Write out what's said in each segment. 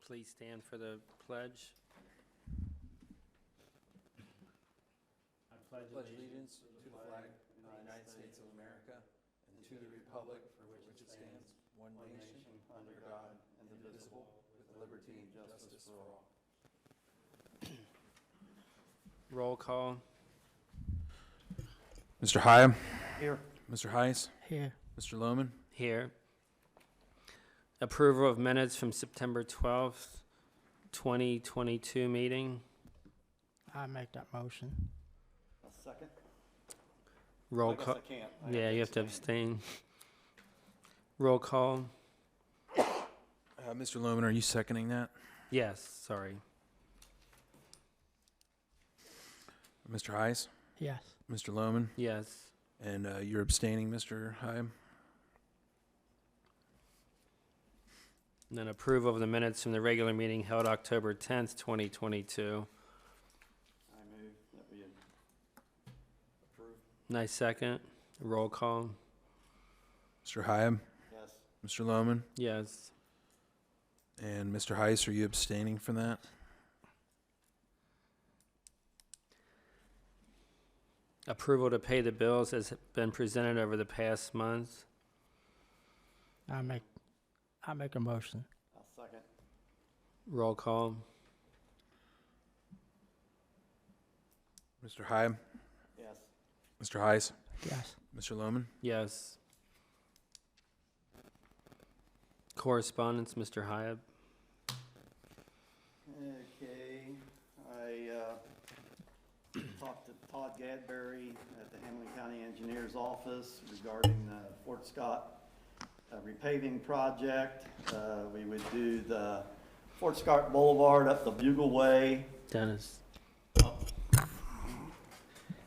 Please stand for the pledge. I pledge allegiance to the flag of the United States of America and to the republic for which it stands, one nation, under God, indivisible, with liberty and justice for all. Roll call. Mr. Hyam? Here. Mr. Heiss? Here. Mr. Lohman? Here. Approval of minutes from September 12th, 2022 meeting. I make that motion. A second? Roll I guess call. I can't. Yeah, you have to abstain. Roll call. Mr. Lohman, are you seconding that? Yes, sorry. Mr. Heiss? Yes. Mr. Lohman? Yes. And you're abstaining, Mr. Hyam? And then approval of the minutes from the regular meeting held October 10th, 2022. I move that we approve. Nice second. Roll call. Mr. Hyam? Yes. Mr. Lohman? Yes. And Mr. Heiss, are you abstaining from that? Approval to pay the bills has been presented over the past month. I make a motion. I'll second. Roll call. Mr. Hyam? Yes. Mr. Heiss? Yes. Mr. Lohman? Yes. Correspondence, Mr. Hyab. Okay, I talked to Todd Gadberry at the Hamilton County Engineer's Office regarding the Fort Scott repaving project. We would do the Fort Scott Boulevard up the Bugle Way. Dennis.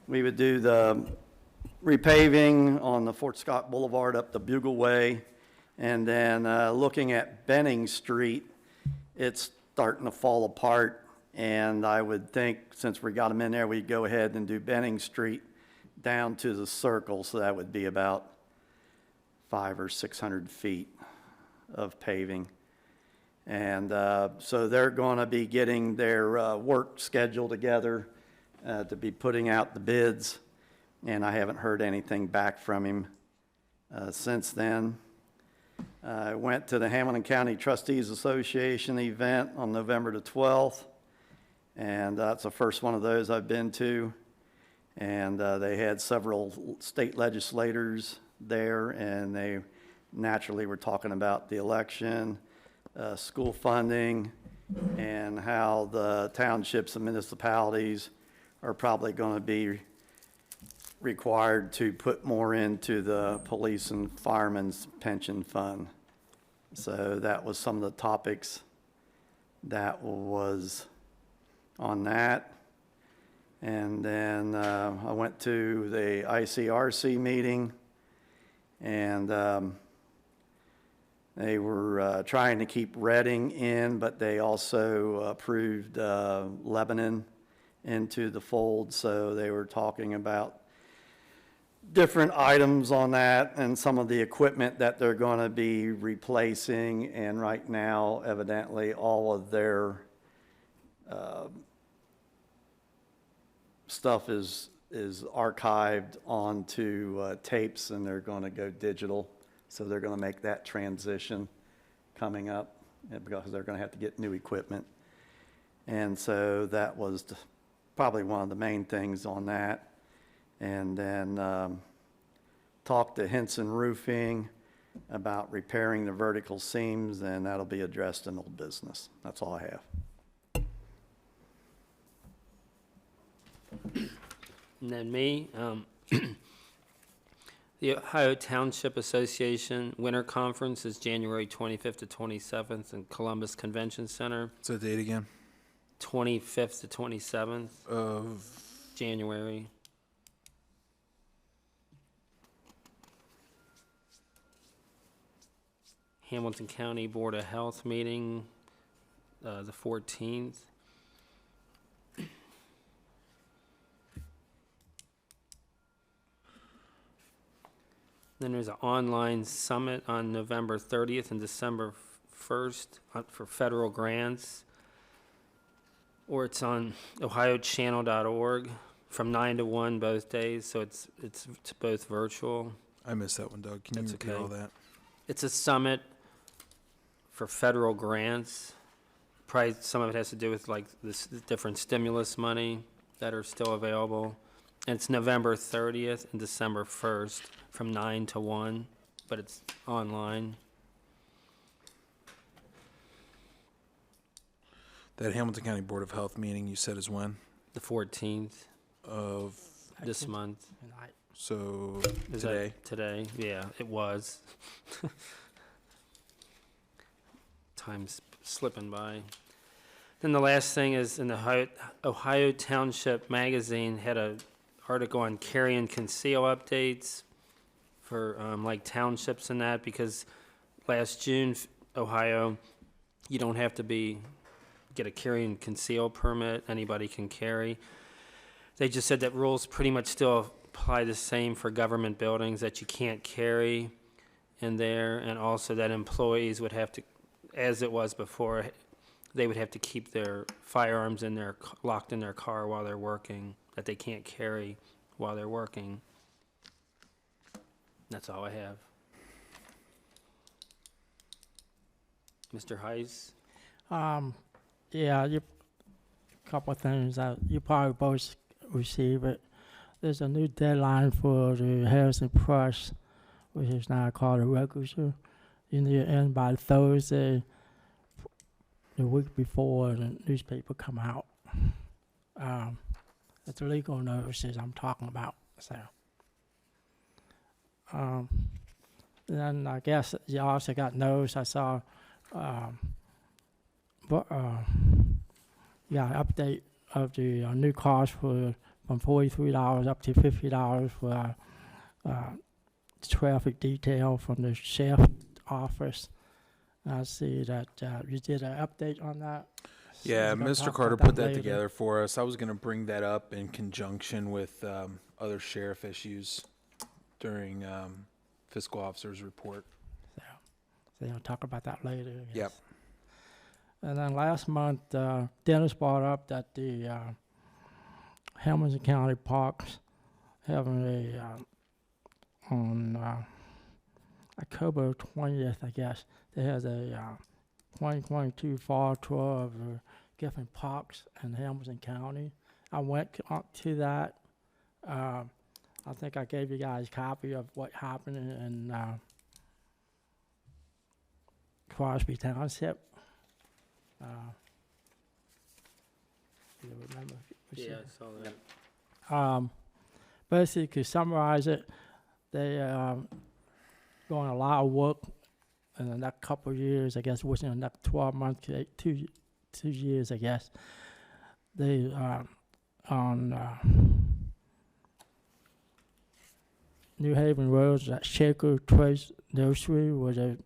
We would do the repaving on the Fort Scott Boulevard up the Bugle Way. And then looking at Benning Street, it's starting to fall apart. And I would think, since we got them in there, we'd go ahead and do Benning Street down to the circle. So that would be about 500 or 600 feet of paving. And so they're going to be getting their work schedule together to be putting out the bids. And I haven't heard anything back from him since then. I went to the Hamilton County Trustees Association event on November the 12th. And that's the first one of those I've been to. And they had several state legislators there, and they naturally were talking about the election, school funding, and how the townships and municipalities are probably going to be required to put more into the police and firemen's pension fund. So that was some of the topics that was on that. And then I went to the ICRC meeting, and they were trying to keep Reading in, but they also approved Lebanon into the fold. So they were talking about different items on that and some of the equipment that they're going to be replacing. And right now, evidently, all of their stuff is archived onto tapes, and they're going to go digital. So they're going to make that transition coming up because they're going to have to get new equipment. And so that was probably one of the main things on that. And then talked to Henson Roofing about repairing the vertical seams, and that'll be addressed in old business. That's all I have. And then me, the Ohio Township Association Winter Conference is January 25th to 27th in Columbus Convention Center. What's the date again? 25th to 27th Of January. Hamilton County Board of Health meeting, the 14th. Then there's an online summit on November 30th and December 1st for federal grants, or it's on ohiochannel.org from 9 to 1 both days, so it's both virtual. I missed that one, Doug. Can you That's repeat okay. all that? It's a summit for federal grants. Probably some of it has to do with like this different stimulus money that are still available. And it's November 30th and December 1st from 9 to 1, but it's online. That Hamilton County Board of Health meeting you said is when? The 14th Of, this month. Tonight. so Is today? that today? Yeah, it was. Time's slipping by. Then the last thing is in the Ohio Township magazine had a article on carry and conceal updates for like townships and that, because last June, Ohio, you don't have to get a carry and conceal permit. Anybody can carry. They just said that rules pretty much still apply the same for government buildings, that you can't carry in there, and also that employees would have to, as it was before, they would have to keep their firearms locked in their car while they're working, that they can't carry while they're working. That's all I have. Mr. Heiss? Yeah, couple of things that you probably both receive it. There's a new deadline for the Harrison Press, which is now called the Register. You need to end by Thursday, the week before the newspaper come out. It's the legal notices I'm talking about. So, then I guess you also got notice. I saw, update of the new cost from $43 up to $50 for traffic detail from the sheriff's office. I see that you did an update on that. So Yeah, we're gonna Mr. talk Carter about put that later. together for us. I was going to bring that up in conjunction with other sheriff issues during fiscal officer's report. So you'll talk about that later. I guess. Yep. And then last month, Dennis brought up that the Hamilton County Parks having on October 20th, I guess, they had a 2022 fall tour of different parks in Hamilton County. I went up to that. I think I gave you guys a copy of what happened in Crosby Township. You remember? Yeah, I saw that. Basically, to summarize it, they doing a lot of work in the next couple of years, I guess, within the next 12 months, to 2 years, I guess. They on New Haven Road, that Shaker Trace Nursery, where they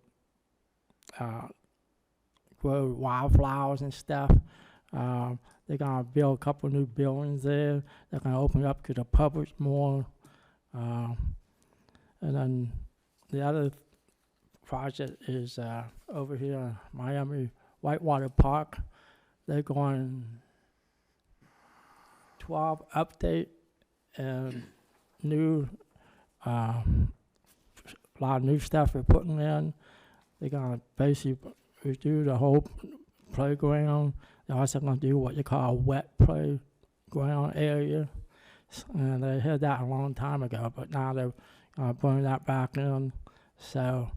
grow wildflowers and stuff. They're gonna build a couple new buildings there. They're gonna open up to the public more. And then the other project is over here in Miami Whitewater Park. They're going 12 update and new, a lot of new stuff they're putting in. They're gonna basically redo the whole playground. They're also gonna do what you call a wet playground area. And they had that a long time ago, but now they're putting that back in. So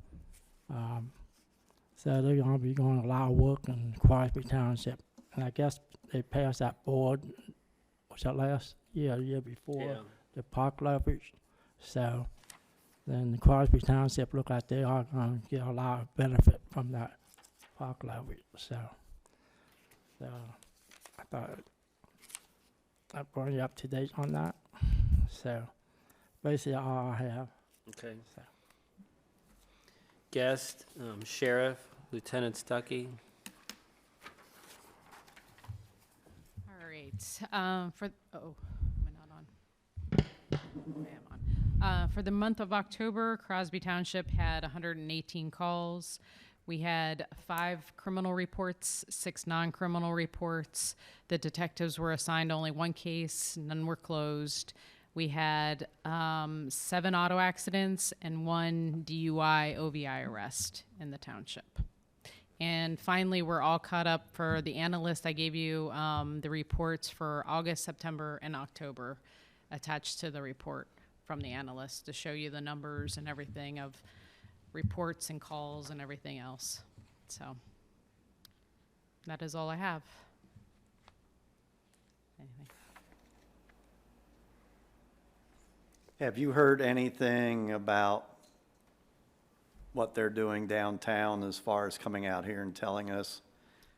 they're going to be doing a lot of work in Crosby Township. And I guess they passed that board, was that last year, the year before, Yeah. the park leverage. So then Crosby Township look like they are going to get a lot of benefit from that park leverage. So I thought I'd bring you up to date on that. So basically all I have. Okay. So. Guest, Sheriff, Lieutenant Stuckey. All right. Am I not on? I am on. For the month of October, Crosby Township had 118 calls, We had 5 criminal reports, 6 non-criminal reports. The detectives were assigned only 1 case, none were closed. We had 7 auto accidents and 1 DUI OVI arrest in the township. And finally, we're all caught up for the analyst. I gave you the reports for August, September, and October attached to the report from the analyst to show you the numbers and everything of reports and calls and everything else. So that is all I have. Anything? Have you heard anything about what they're doing downtown as far as coming out here and telling us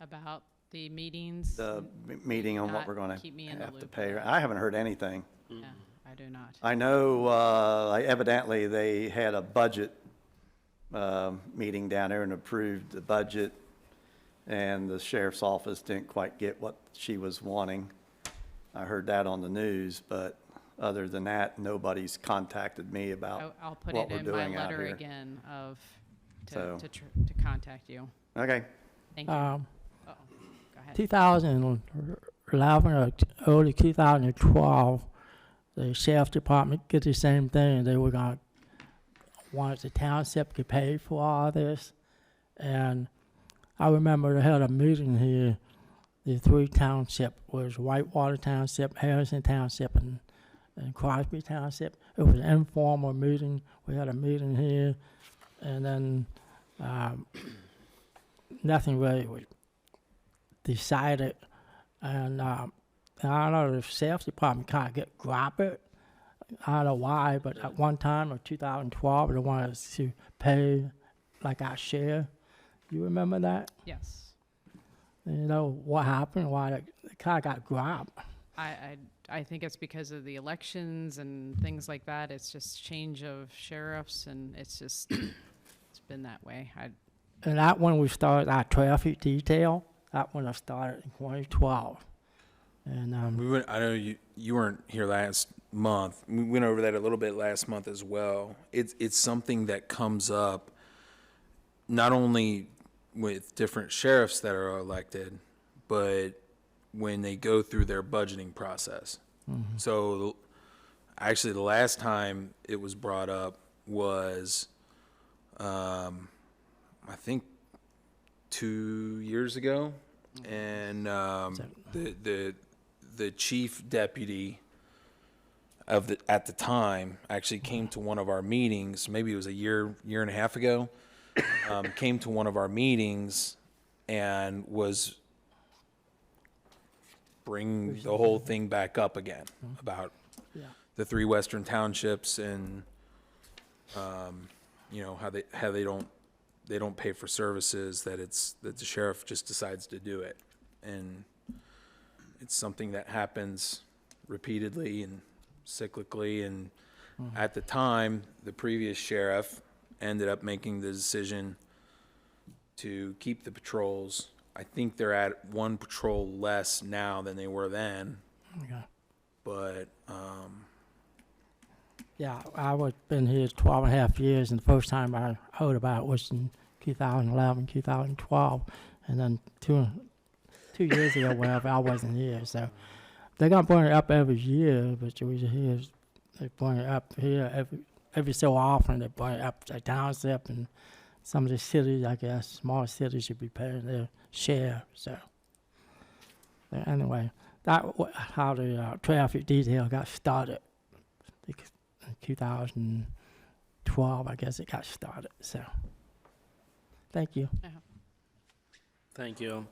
About the meetings? the meeting on what Not we're going keep me in to the have to loop pay? with that. I haven't heard anything. Yeah, I do not. I know evidently they had a budget meeting down there and approved the budget, and the sheriff's office didn't quite get what she was wanting. I heard that on the news, but other than that, nobody's contacted me about I'll put what it we're in my doing out letter here. again of, So- to contact you. Okay, Thank you. Uh-oh, go ahead. 2011 or early 2012, the sheriff's department did the same thing. They were going to want the township to pay for all this. And I remember they had a meeting here. The 3 township was Whitewater Township, Harrison Township, and Crosby Township. It was an informal meeting. We had a meeting here, and then nothing really was decided. And I don't know, the sheriff's department kind of get grab it. I don't know why, but at one time in 2012, they wanted us to pay like our share. You remember that? Yes. And you know what happened? Why they kind of got grabbed. I think it's because of the elections and things like that. It's just change of sheriffs, and it's just, it's been that way. And that one we started our traffic detail. That one I started in 2012. And We went, I know you weren't here last month. We went over that a little bit last month as well. It's something that comes up not only with different sheriffs that are elected, but when they go through their budgeting process. So actually the last time it was brought up was, I think 2 years ago. And the chief deputy at the time actually came to one of our meetings. Maybe it was a year and a half ago. Came to one of our meetings and was bringing the whole thing back up again about the 3 western townships and you know how they don't pay for services, that the sheriff just decides to do it, and it's something that happens repeatedly and cyclically. And at the time, the previous sheriff ended up making the decision to keep the patrols. I think they're at 1 patrol less now than they were then, okay. but Yeah, I was been here 12 and a half years, and the first time I heard about it was in 2011, 2012, and then two years ago, whenever I wasn't here. So they're gonna bring it up every year, but we here they bring it up here every so often. They bring it up to township, and some of the cities, I guess, smaller cities should be paying their share. So anyway, how the traffic detail got started. Because in 2012, I guess it got started. So, thank you. Thank you.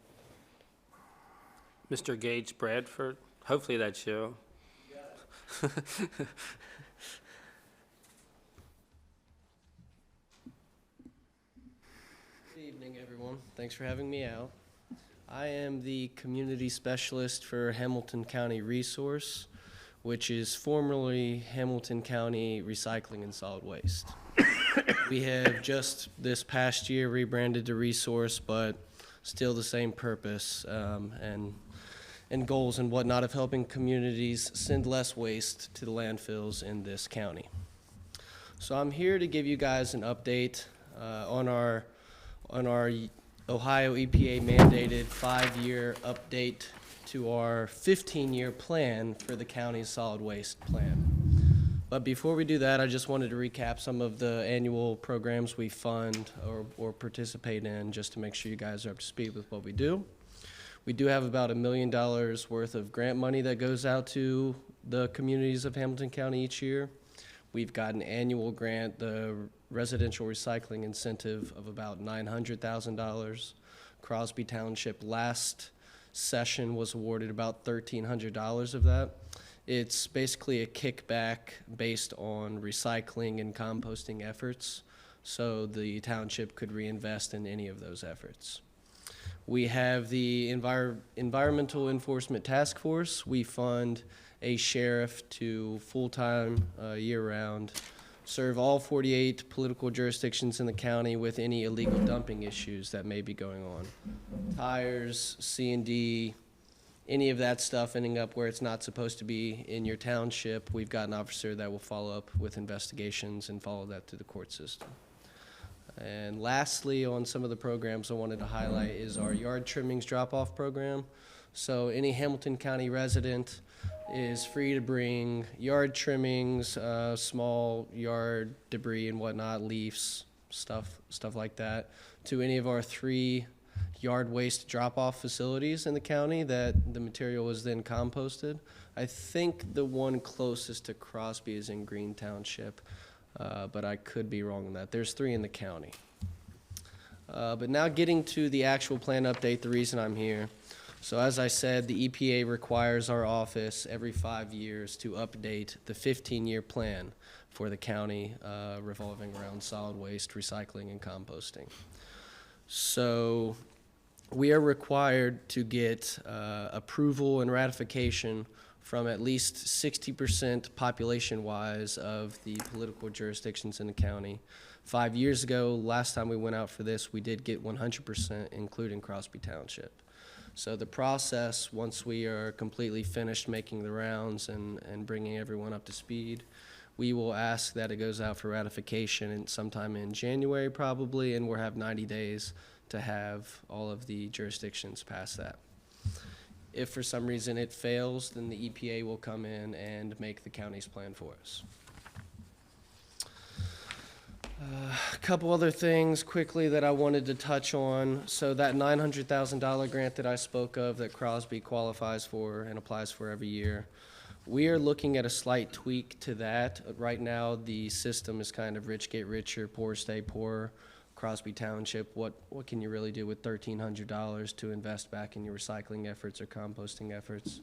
Mr. Gage Bradford, hopefully that's you. Good evening, everyone. Thanks for having me out. I am the community specialist for Hamilton County Resource, which is formerly Hamilton County Recycling and Solid Waste. We have just this past year rebranded to Resource, but still the same purpose and goals and whatnot of helping communities send less waste to the landfills in this county. So I'm here to give you guys an update on our on our Ohio EPA mandated 5-year update to our 15-year plan for the county's solid waste plan. But before we do that, I just wanted to recap some of the annual programs we fund or participate in, just to make sure you guys are up to speed with what we do. We do have about $1 million worth of grant money that goes out to the communities of Hamilton County each year. We've got an annual grant, the residential recycling incentive, of about $900,000. Crosby Township last session was awarded about $1,300 of that. It's basically a kickback based on recycling and composting efforts, so the township could reinvest in any of those efforts. We have the Environmental Enforcement Task Force. We fund a sheriff to full-time, year-round, serve all 48 political jurisdictions in the county with any illegal dumping issues that may be going on. Tires, C&D, any of that stuff ending up where it's not supposed to be in your township, we've got an officer that will follow up with investigations and follow that through the court system. And lastly, on some of the programs I wanted to highlight is our yard trimmings drop-off program. So any Hamilton County resident is free to bring yard trimmings, small yard debris and whatnot, leaves, stuff like that, to any of our 3 yard waste drop-off facilities in the county that the material is then composted. I think the one closest to Crosby is in Green Township, but I could be wrong on that. There's 3 in the county. But now getting to the actual plan update, the reason I'm here. So as I said, the EPA requires our office every 5 years to update the 15-year plan for the county revolving around solid waste, recycling, and composting. So we are required to get approval and ratification from at least 60% population-wise of the political jurisdictions in the county. 5 years ago, last time we went out for this, we did get 100%, including Crosby Township. So the process, once we are completely finished making the rounds and bringing everyone up to speed, we will ask that it goes out for ratification sometime in January probably, and we'll have 90 days to have all of the jurisdictions pass that. If for some reason it fails, then the EPA will come in and make the county's plan for us. A couple other things quickly that I wanted to touch on. So that $900,000 grant that I spoke of that Crosby qualifies for and applies for every year, we are looking at a slight tweak to that. Right now, the system is kind of rich get richer, poor stay poorer. Crosby Township, what can you really do with $1,300 to invest back in your recycling efforts or composting efforts?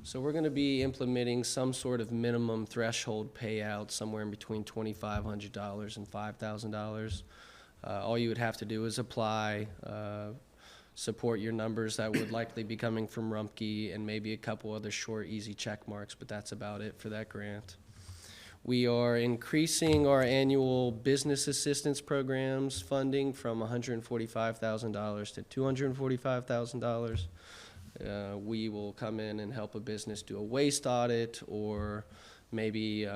So we're going to be implementing some sort of minimum threshold payout somewhere in between $2,500 and $5,000. All you would have to do is apply, support your numbers that would likely be coming from Rumpke, and maybe a couple other short, easy check marks, but that's about it for that grant. We are increasing our annual business assistance programs funding from $145,000 to $245,000. We will come in and help a business do a waste audit, or maybe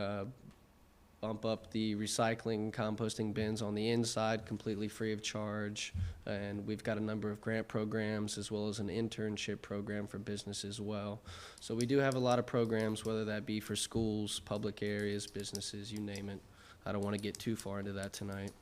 bump up the recycling composting bins on the inside completely free of charge. And we've got a number of grant programs as well as an internship program for business as well. So we do have a lot of programs, whether that be for schools, public areas, businesses, you name it. I don't want to get too far into that tonight.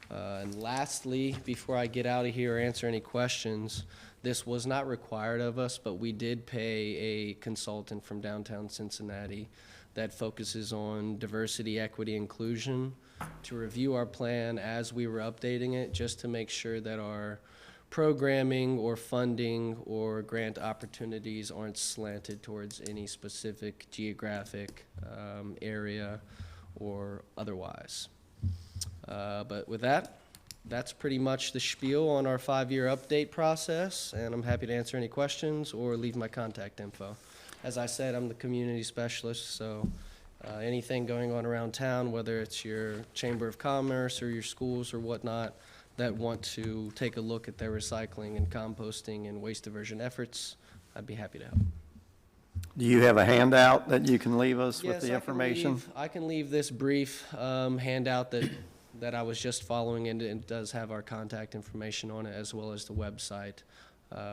And lastly, before I get out of here or answer any questions, this was not required of us, but we did pay a consultant from downtown Cincinnati that focuses on diversity, equity, inclusion to review our plan as we were updating it, just to make sure that our programming or funding or grant opportunities aren't slanted towards any specific geographic area or otherwise. But with that, that's pretty much the spiel on our 5-year update process, and I'm happy to answer any questions or leave my contact info. As I said, I'm the community specialist, so anything going on around town, whether it's your Chamber of Commerce or your schools or whatnot, that want to take a look at their recycling and composting and waste diversion efforts, I'd be happy to help. Do you have a handout that you can leave us with Yes, the information? I can leave this brief handout that that I was just following, and it does have our contact information on it as well as the website,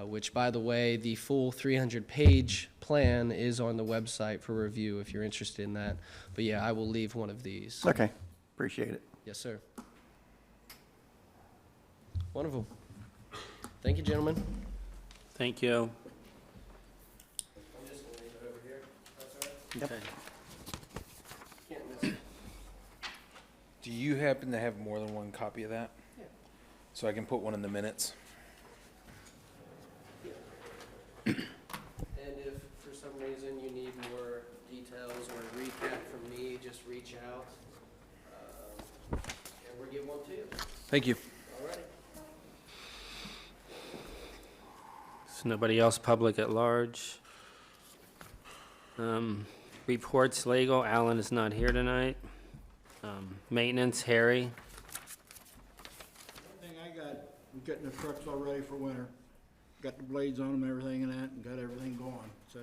which, by the way, the full 300-page plan is on the website for review if you're interested in that. But yeah, I will leave one of these. Okay, appreciate it. Yes, sir. Wonderful. Thank you, gentlemen. Thank you. I'm just going to leave it over here. That's all right. Yep. Okay. Can't miss it. Do you happen to have more than one copy of that? Yeah. So I can put one in the minutes? And if for some reason you need more details or a recap from me, just reach out. And we'll get one to you. Thank you. All right. So nobody else public at large? Reports legal, Alan is not here tonight. Maintenance, Harry. Thing I got, I'm getting the trucks all ready for winter. Got the blades on them, everything and that, and got everything going, so,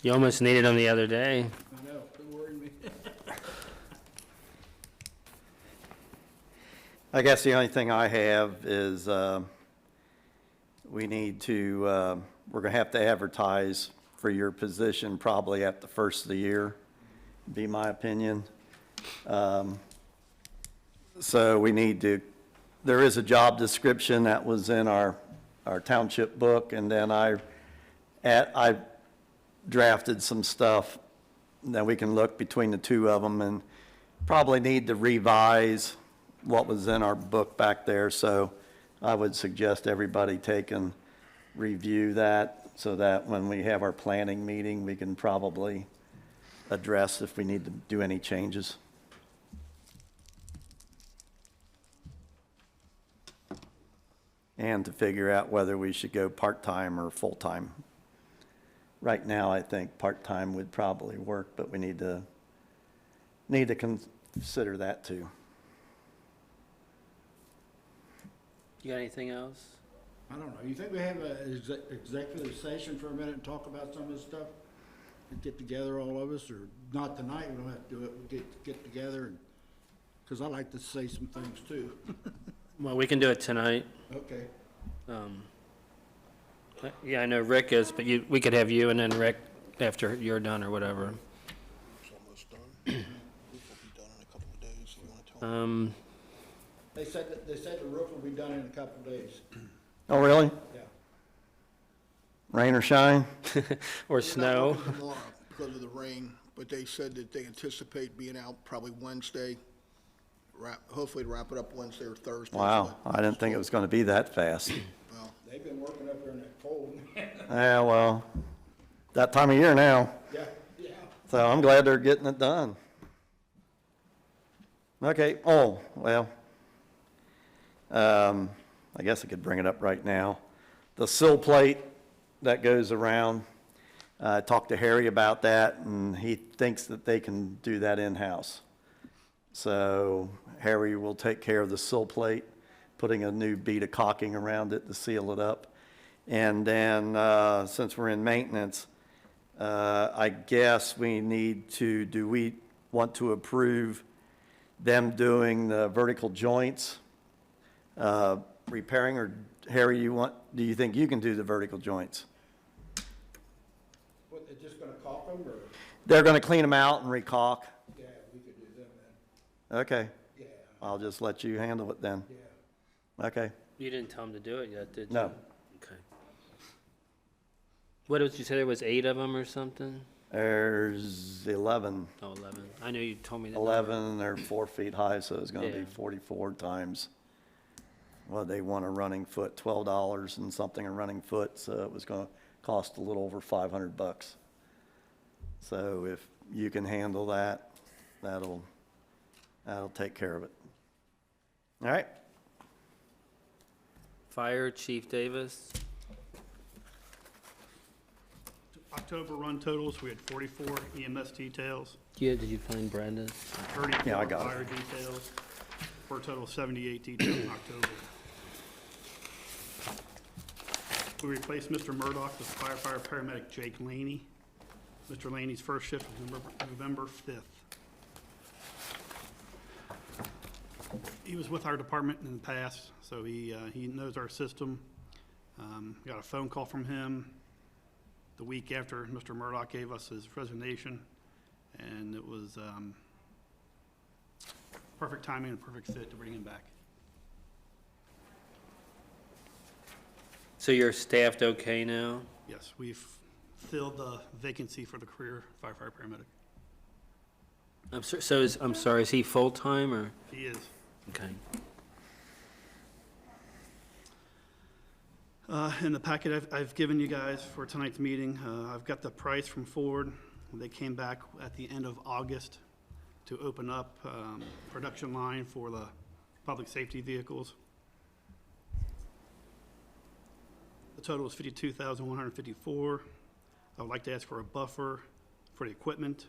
You almost needed them the other day. I know, it worried me. I guess the only thing I have is, we need to, we're gonna have to advertise for your position probably at the first of the year, be my opinion. So we need to, there is a job description that was in our township book, and then I drafted some stuff that we can look between the two of them, and probably need to revise what was in our book back there. So I would suggest everybody take and review that, so that when we have our planning meeting, we can probably address if we need to do any changes. And to figure out whether we should go part-time or full-time. Right now, I think part-time would probably work, but we need to consider that too. You got anything else? I don't know, you think we have an executive session for a minute and talk about some of this stuff? And get together, all of us, or not tonight, we don't have to do it, we'll get together, and, because I like to say some things too. Well, we can do it tonight. Okay. Yeah, I know Rick is, but we could have you and then Rick after you're done or whatever. It's almost done. Roof will be done in a couple of days, if you want to tell them. They said the roof will be done in a couple of days, Oh, really? yeah. Rain or shine? Or They're not snow. working tomorrow because of the rain, but they said that they anticipate being out probably Wednesday, hopefully to wrap it up Wednesday or Thursday. Wow, I didn't think it was gonna be that fast. Well, They've been working up there in that cold. Yeah, well, that time of year now, Yeah, yeah. so I'm glad they're getting it done. Okay, oh, well, I guess I could bring it up right now. The sill plate that goes around, I talked to Harry about that, and he thinks that they can do that in-house. So Harry will take care of the sill plate, putting a new bead of caulking around it to seal it up. And then, since we're in maintenance, I guess we need to, do we want to approve them doing the vertical joints, repairing, or Harry, do you think you can do the vertical joints? What, they're just gonna caulk them, or? They're gonna clean them out and recaulk? Yeah, we could do them then, Okay, yeah, I'll just let you handle it then. yeah. Okay, You didn't tell him to do it yet, did you? No. Okay. What did you say, there was 8 of them or something? there's 11. Oh, 11. I know you told me that. 11, they're 4 feet high, so it's gonna be Yeah. 44 times, well, they want a running foot, $12 and something a running foot, so it was gonna cost a little over $500. So if you can handle that, that'll take care of it. All right? Fire Chief Davis. October run totals, we had 44 EMS details, Yeah, did you find Brenda's? 34 Yeah, I got it. fire details, for a total of 78 details in October. We replaced Mr. Murdoch with firefighter paramedic Jake Laney. Mr. Laney's first shift was November 5th. He was with our department in the past, so he knows our system. Got a phone call from him the week after Mr. Murdoch gave us his resignation, and it was perfect timing and perfect fit to bring him back. So you're staffed okay now? Yes, we've filled the vacancy for the career firefighter paramedic. I'm sorry, is he full-time or? He is. Okay. In the packet I've given you guys for tonight's meeting, I've got the price from Ford. They came back at the end of August to open up production line for the public safety vehicles. The total is $52,154. I would like to ask for a buffer for the equipment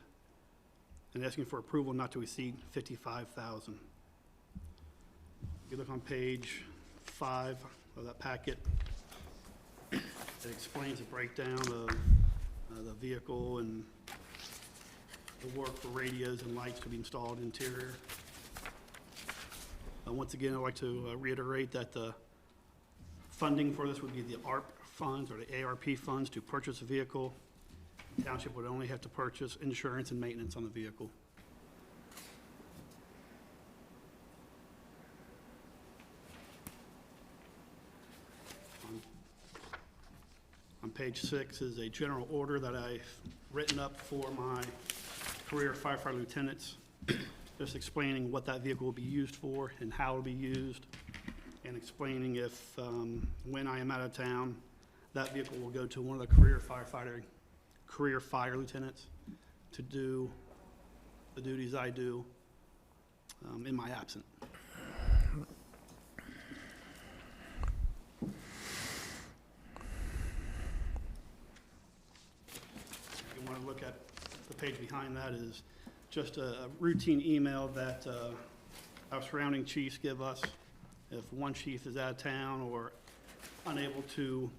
and asking for approval not to exceed $55,000. If you look on page 5 of that packet, it explains the breakdown of the vehicle and the work for radios and lights to be installed interior. Once again, I'd like to reiterate that the funding for this would be the ARP funds or the ARP funds to purchase a vehicle. The township would only have to purchase insurance and maintenance on the vehicle. On page 6 is a general order that I've written up for my career firefighter lieutenants, just explaining what that vehicle will be used for and how it will be used, and explaining if, when I am out of town, that vehicle will go to one of the career fire lieutenants to do the duties I do in my absence. You want to look at the page behind that is just a routine email that our surrounding chiefs give us. If one chief is out of town or unable to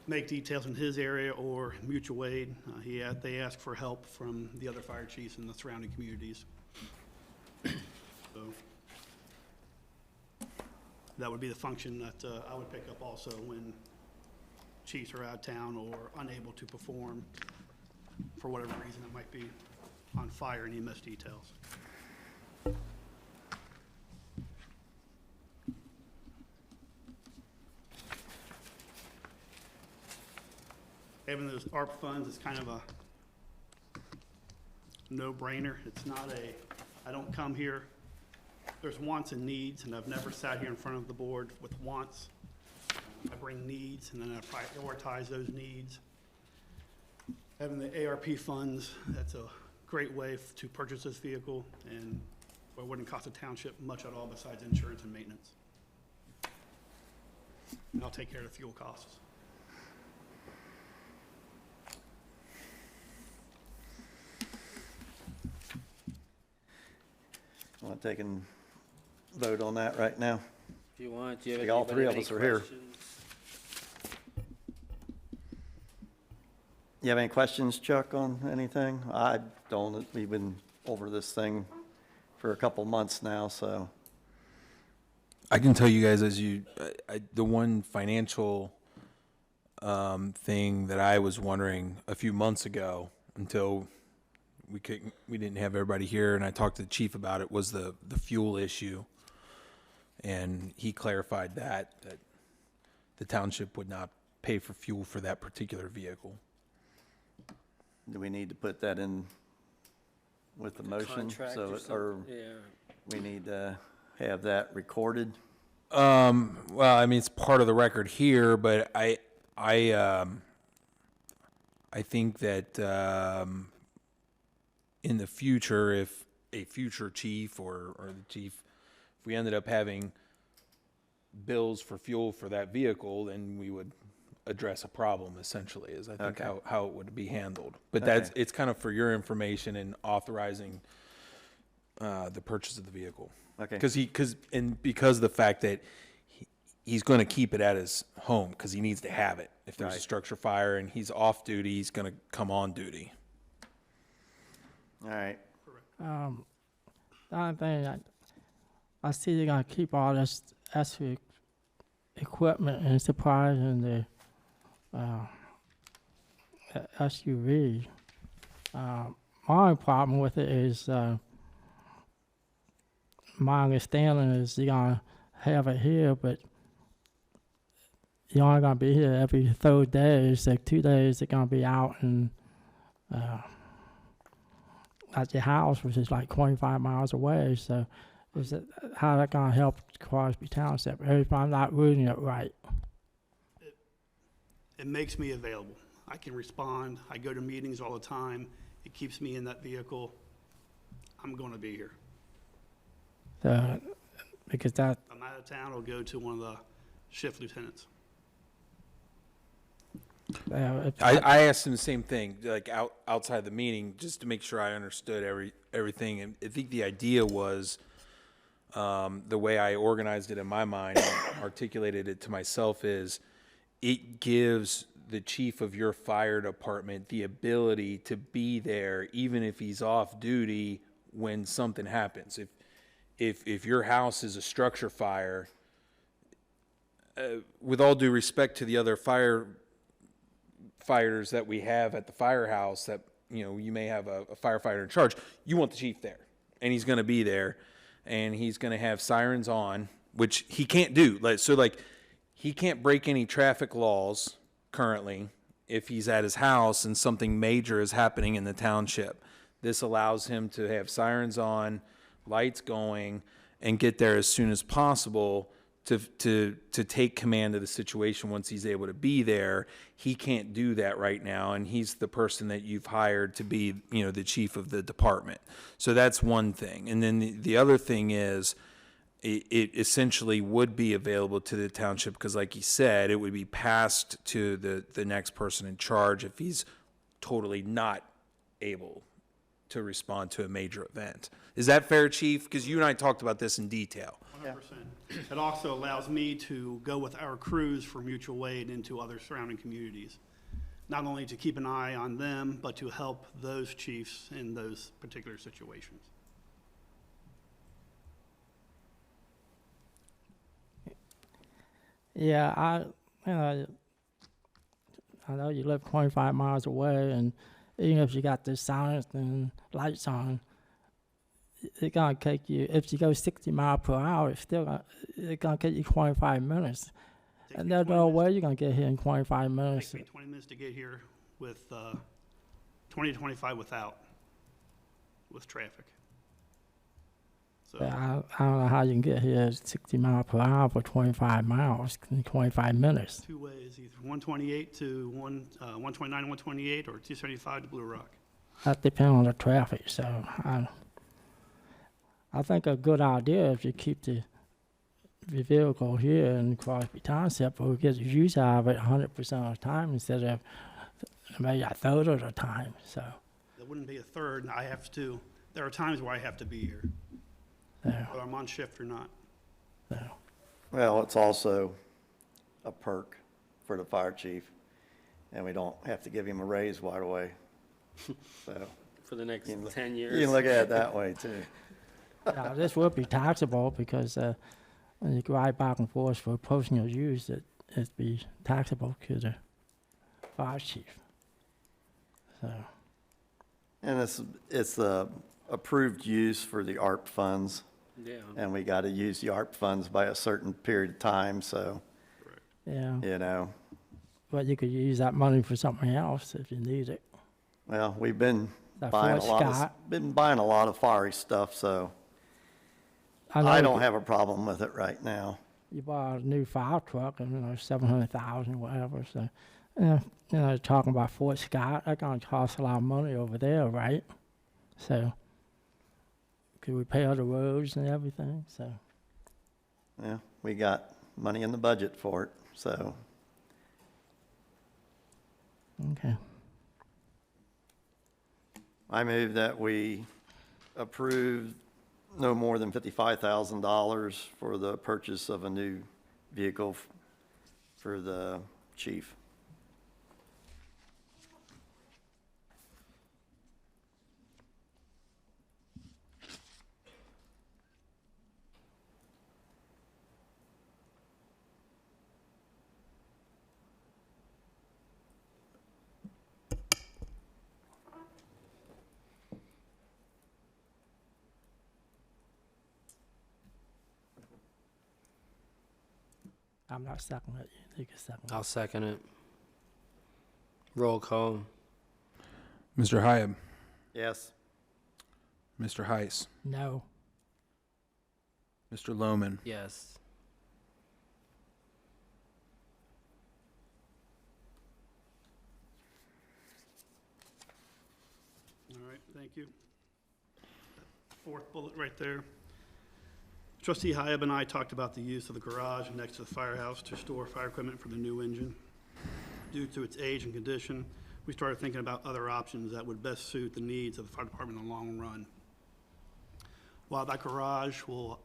make details in his area or mutual aid, they ask for help from the other fire chiefs in the surrounding communities. So that would be the function that I would pick up also when chiefs are out of town or unable to perform for whatever reason it might be on fire and EMS details. Having those ARP funds is kind of a no-brainer. It's not I don't come here, there's wants and needs, and I've never sat here in front of the board with wants. I bring needs, and then I prioritize those needs. Having the ARP funds, that's a great way to purchase this vehicle, and it wouldn't cost the township much at all besides insurance and maintenance. And I'll take care of the fuel costs. Want to take and vote on that right now? If you want, do you have All anybody three have of any us are here. questions? You have any questions, Chuck, on anything? I don't. We've been over this thing for a couple months now, so. I can tell you guys the one financial thing that I was wondering a few months ago until we didn't have everybody here, and I talked to the chief about it, was the fuel issue. And he clarified that the township would not pay for fuel for that particular vehicle. Do we need to put that in with the motion? Contract So, or something? Yeah. we need to have that recorded? Well, I mean, it's part of the record here, but I think that in the future, if a future chief or the chief, if we ended up having bills for fuel for that vehicle, then we would address a problem, essentially, is I think Okay. how it would be handled. But Okay. it's kind of for your information and authorizing the purchase of the vehicle. Okay. Because of the fact that he's going to keep it at his home because he needs to have it. If there's a Right. structure fire and he's off duty, he's going to come on duty. All right. The only thing I see they're gonna keep all this extra equipment and supplies in the SUV. My only problem with it is, my understanding is you're gonna have it here, but you're only gonna be here every third day, so 2 days they're gonna be out and at your house, which is like 25 miles away. So, is it how that gonna help Crosby Township? If I'm not reading it right. It makes me available. I can respond. I go to meetings all the time. It keeps me in that vehicle. I'm going to be here. Because that, If I'm out of town, I'll go to one of the shift lieutenants. I asked him the same thing, like outside the meeting, just to make sure I understood everything. And I think the idea was, the way I organized it in my mind and articulated it to myself is, it gives the chief of your fire department the ability to be there, even if he's off duty when something happens. If your house is a structure fire, with all due respect to the other firefighters that we have at the firehouse, that, you know, you may have a firefighter in charge, you want the chief there, and he's going to be there, and he's going to have sirens on, which he can't do. He can't break any traffic laws currently if he's at his house and something major is happening in the township. This allows him to have sirens on, lights going, and get there as soon as possible to take command of the situation once he's able to be there. He can't do that right now, and he's the person that you've hired to be, you know, the chief of the department. So that's one thing. And then the other thing is, it essentially would be available to the township because, like you said, it would be passed to the next person in charge if he's totally not able to respond to a major event. Is that fair, Chief? Because you and I talked about this in detail. 100%. It also allows me to go with our crews for mutual aid into other surrounding communities, not only to keep an eye on them, but to help those chiefs in those particular situations. yeah, I know you live 25 miles away, and even if you got the sirens and lights on, it's gonna take you. If you go 60 miles per hour, it's gonna take you 25 minutes. Takes And me there's 20 no minutes. way you're gonna get here in 25 It minutes. takes me 20 minutes to get here with 20 to 25 with traffic. So I don't know how you can get here at 60 miles per hour for 25 miles in 25 minutes. two ways, either 128 to 129 to 128 or 275 to Blue Rock. That depends on the traffic. So I think a good idea if you keep the vehicle here in Crosby Township, we'll get the use out of it 100% of the time instead of maybe a third of the time. So It wouldn't be a third, and there are times where I have to be here, there. whether I'm on shift or not. Well, it's also a perk for the fire chief, and we don't have to give him a raise right away. So For the next you can 10 you years. can look at it that way too. Now, this would be taxable because when you ride back and forth for personal use, it'd be taxable to the fire chief. So, And it's the approved use for the ARP funds, Yeah. and we got to use the ARP funds by a certain period of time, so, yeah, you know. but you could use that money for something else if you need it. Well, we've been That buying Fort Scott. a lot of fiery stuff, so know I don't have a problem with it right now. You bought a new fire truck and 700,000, whatever. So, talking about Fort Scott, that's gonna cost a lot of money over there, right? So, could repair the roads and everything. So, Yeah, we got money in the budget for it, so. okay. I move that we approve no more than $55,000 for the purchase of a new vehicle for the chief. I'm not seconding it. You can second it. I'll second it. Roll call. Mr. Hyab, Yes. Mr. Heiss, No. Mr. Lohman, Yes. All right, thank you. Fourth bullet right there. Trustee Hyab and I talked about the use of the garage next to the firehouse to store fire equipment for the new engine. Due to its age and condition, we started thinking about other options that would best suit the needs of the fire department in the long run. While that garage will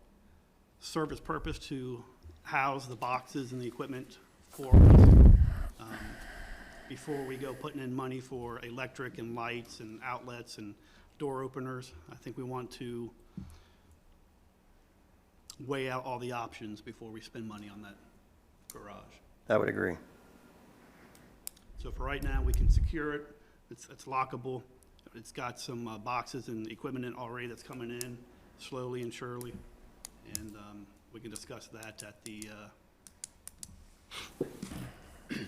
serve its purpose to house the boxes and the equipment for us, before we go putting in money for electric and lights and outlets and door openers, I think we want to weigh out all the options before we spend money on that garage. I would agree. So for right now, we can secure it. It's lockable. It's got some boxes and equipment in already that's coming in slowly and surely. And we can discuss that at the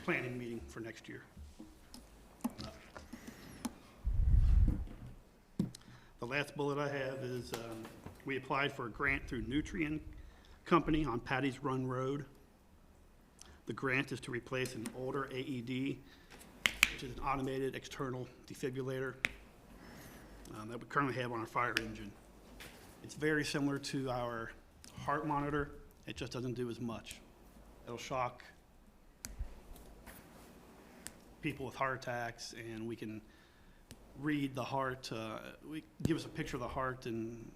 planning meeting for next year. The last bullet I have is we applied for a grant through Nutrien Company on Patty's Run Road. The grant is to replace an older AED, which is an automated external defibrillator that we currently have on our fire engine. It's very similar to our heart monitor. It just doesn't do as much. It'll shock people with heart attacks, and we can read the heart. We give us a picture of the heart and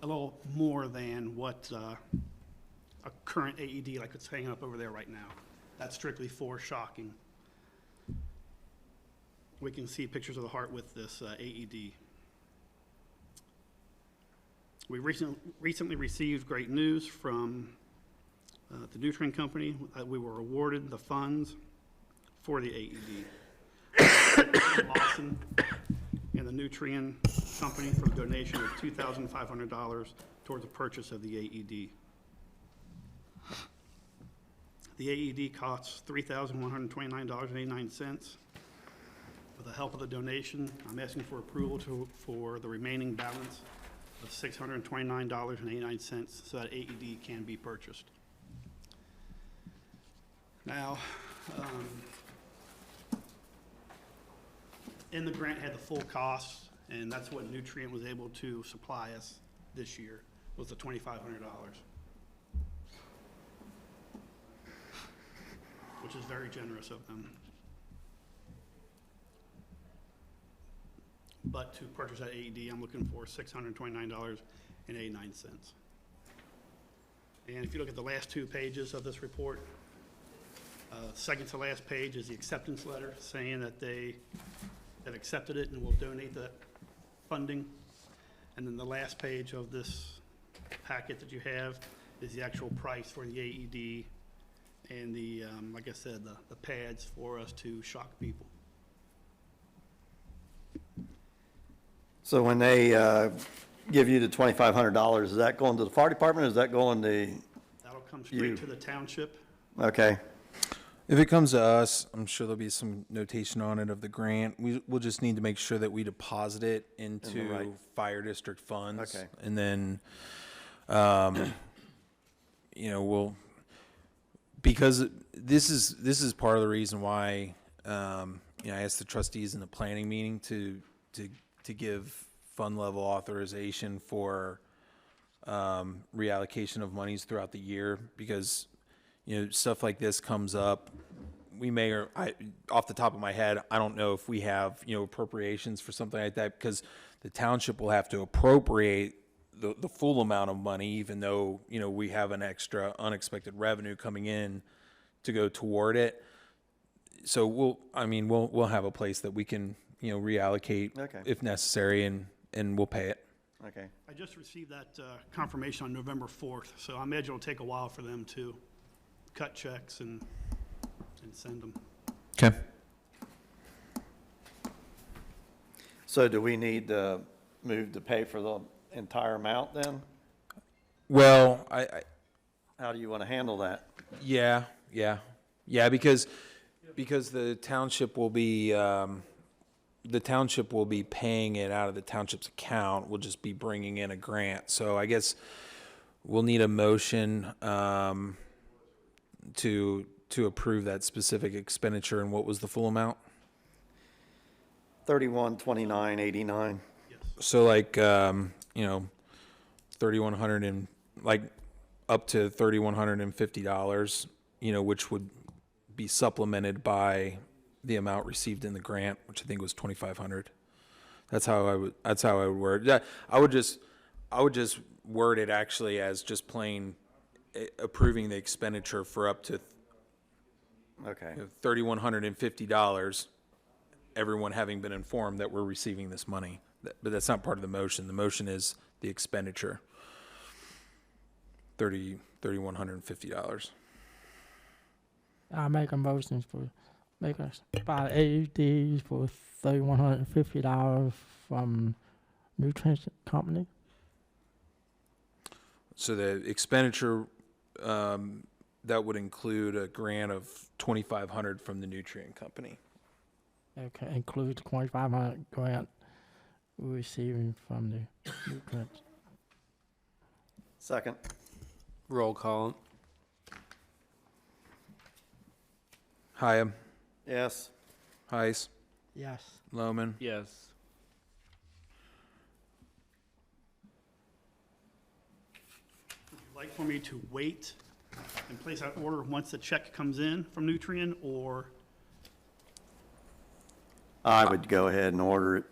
a little more than what a current AED like it's hanging up over there right now. That's strictly for shocking. We can see pictures of the heart with this AED. We recently received great news from the Nutrien Company that we were awarded the funds for the AED. Boston and the Nutrien Company for a donation of $2,500 towards the purchase of the AED. The AED costs $3,129.89. With the help of the donation, I'm asking for approval for the remaining balance of $629.89 so that AED can be purchased. Now, in the grant had the full cost, and that's what Nutrien was able to supply us this year, was the $2,500, which is very generous of them. But to purchase that AED, I'm looking for $629.89. And if you look at the last two pages of this report, second to last page is the acceptance letter saying that they have accepted it and will donate the funding. And then the last page of this packet that you have is the actual price for the AED and the, like I said, the pads for us to shock people. So when they give you the $2,500, is that going to the fire department, or is that going to, That'll come straight to the township. okay, if it comes to us, I'm sure there'll be some notation on it of the grant. We'll just need to make sure that we deposit it into right. fire district funds. Okay. And then, because this is part of the reason why, I asked the trustees in the planning meeting to give fund level authorization for reallocation of monies throughout the year, because stuff like this comes up. We may, off the top of my head, I don't know if we have appropriations for something like that, because the township will have to appropriate the full amount of money, even though we have an extra unexpected revenue coming in to go toward it. So we'll have a place that we can reallocate Okay. if necessary, and we'll pay it. okay. I just received that confirmation on November 4th, so I imagine it'll take a while for them to cut checks and send them. Okay. So do we need to move to pay for the entire amount then? Well, How do you want to handle that? yeah, because the township will be paying it out of the township's account. We'll just be bringing in a grant. So I guess we'll need a motion to approve that specific expenditure. And what was the full amount? 312989. So like 3,100 and like up to $3,150, which would be supplemented by the amount received in the grant, which I think was 2,500. That's how I would word it. Yeah, I would just word it actually as just plain approving the expenditure for up to Okay. $3,150. Everyone having been informed that we're receiving this money, but that's not part of the motion. The motion is the expenditure. $3,150. I make a motion buy AEDs for $3,150 from Nutrition Company. So the expenditure, that would include a grant of $2,500 from the Nutrient Company. Okay, include the 2,500 grant we're receiving from the nutrients. Second. Roll call. Hyam, Yes. Heiss, Yes. Lohman. Yes. Would you like for me to wait and place that order once the check comes in from Nutrien, or? I would go ahead and order it,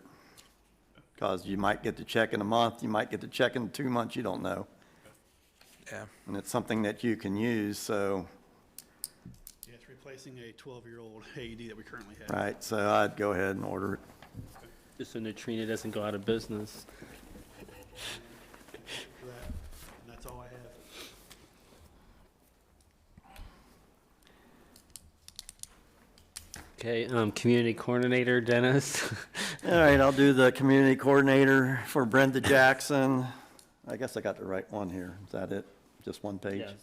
because you might get the check in a month, you might get the check in 2 months, you don't know. Yeah. And it's something that you can use, so, Yeah, it's replacing a 12-year-old AED that we currently have. right, so I'd go ahead and order it. Just so Neutrina doesn't go out of business. For that, and that's all I have. Okay, community coordinator, Dennis. All right, I'll do the community coordinator for Brenda Jackson. I guess I got the right one here. Is that it? Just one page? Yes.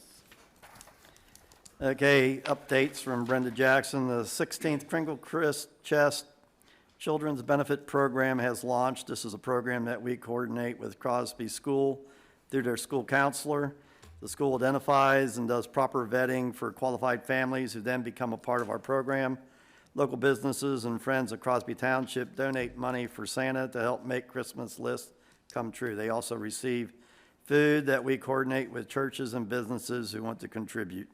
Okay, updates from Brenda Jackson. The 16th Kringle Chest Children's Benefit Program has launched. This is a program that we coordinate with Crosby School through their school counselor. The school identifies and does proper vetting for qualified families who then become a part of our program. Local businesses and friends of Crosby Township donate money for Santa to help make Christmas lists come true. They also receive food that we coordinate with churches and businesses who want to contribute.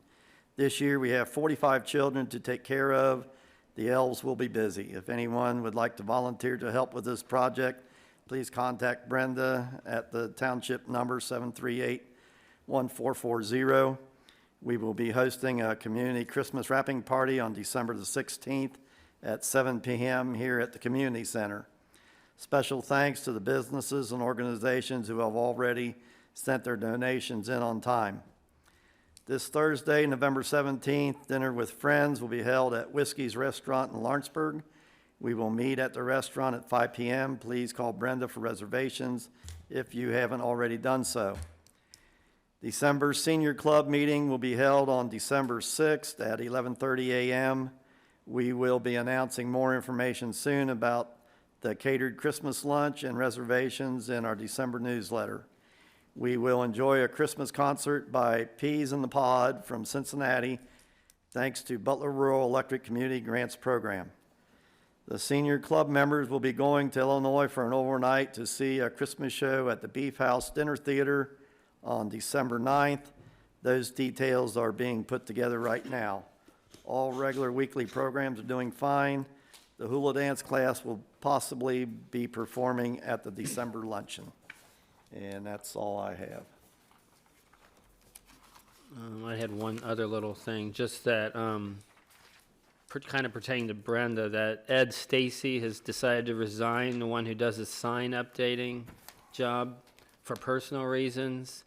This year, we have 45 children to take care of. The elves will be busy. If anyone would like to volunteer to help with this project, please contact Brenda at the township number 738-1440. We will be hosting a community Christmas wrapping party on December the 16th at 7 p.m. here at the community center. Special thanks to the businesses and organizations who have already sent their donations in on time. This Thursday, November 17th, dinner with friends will be held at Whiskey's Restaurant in Lawrenceburg. We will meet at the restaurant at 5 p.m. Please call Brenda for reservations if you haven't already done so. December Senior Club meeting will be held on December 6th at 11:30 a.m. We will be announcing more information soon about the catered Christmas lunch and reservations in our December newsletter. We will enjoy a Christmas concert by Peas in the Pod from Cincinnati, thanks to Butler Rural Electric Community Grants Program. The Senior Club members will be going to Illinois for an overnight to see a Christmas show at the Beef House Dinner Theater on December 9th. Those details are being put together right now. All regular weekly programs are doing fine. The hula dance class will possibly be performing at the December luncheon. And that's all I have. I had one other little thing, just that, kind of pertaining to Brenda, that Ed Stacy has decided to resign, the one who does the sign updating job, for personal reasons.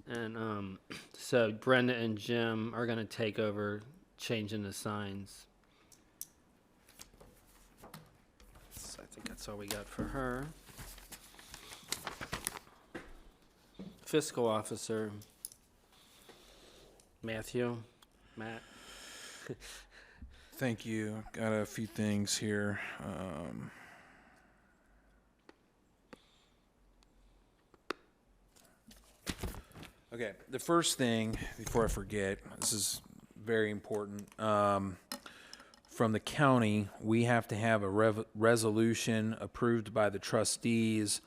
And so Brenda and Jim are going to take over changing the signs. So I think that's all we got for her. Fiscal Officer, Matthew, Matt. Thank you. Got a few things here. Okay, the first thing, before I forget, this is very important. From the county, we have to have a resolution approved by the trustees.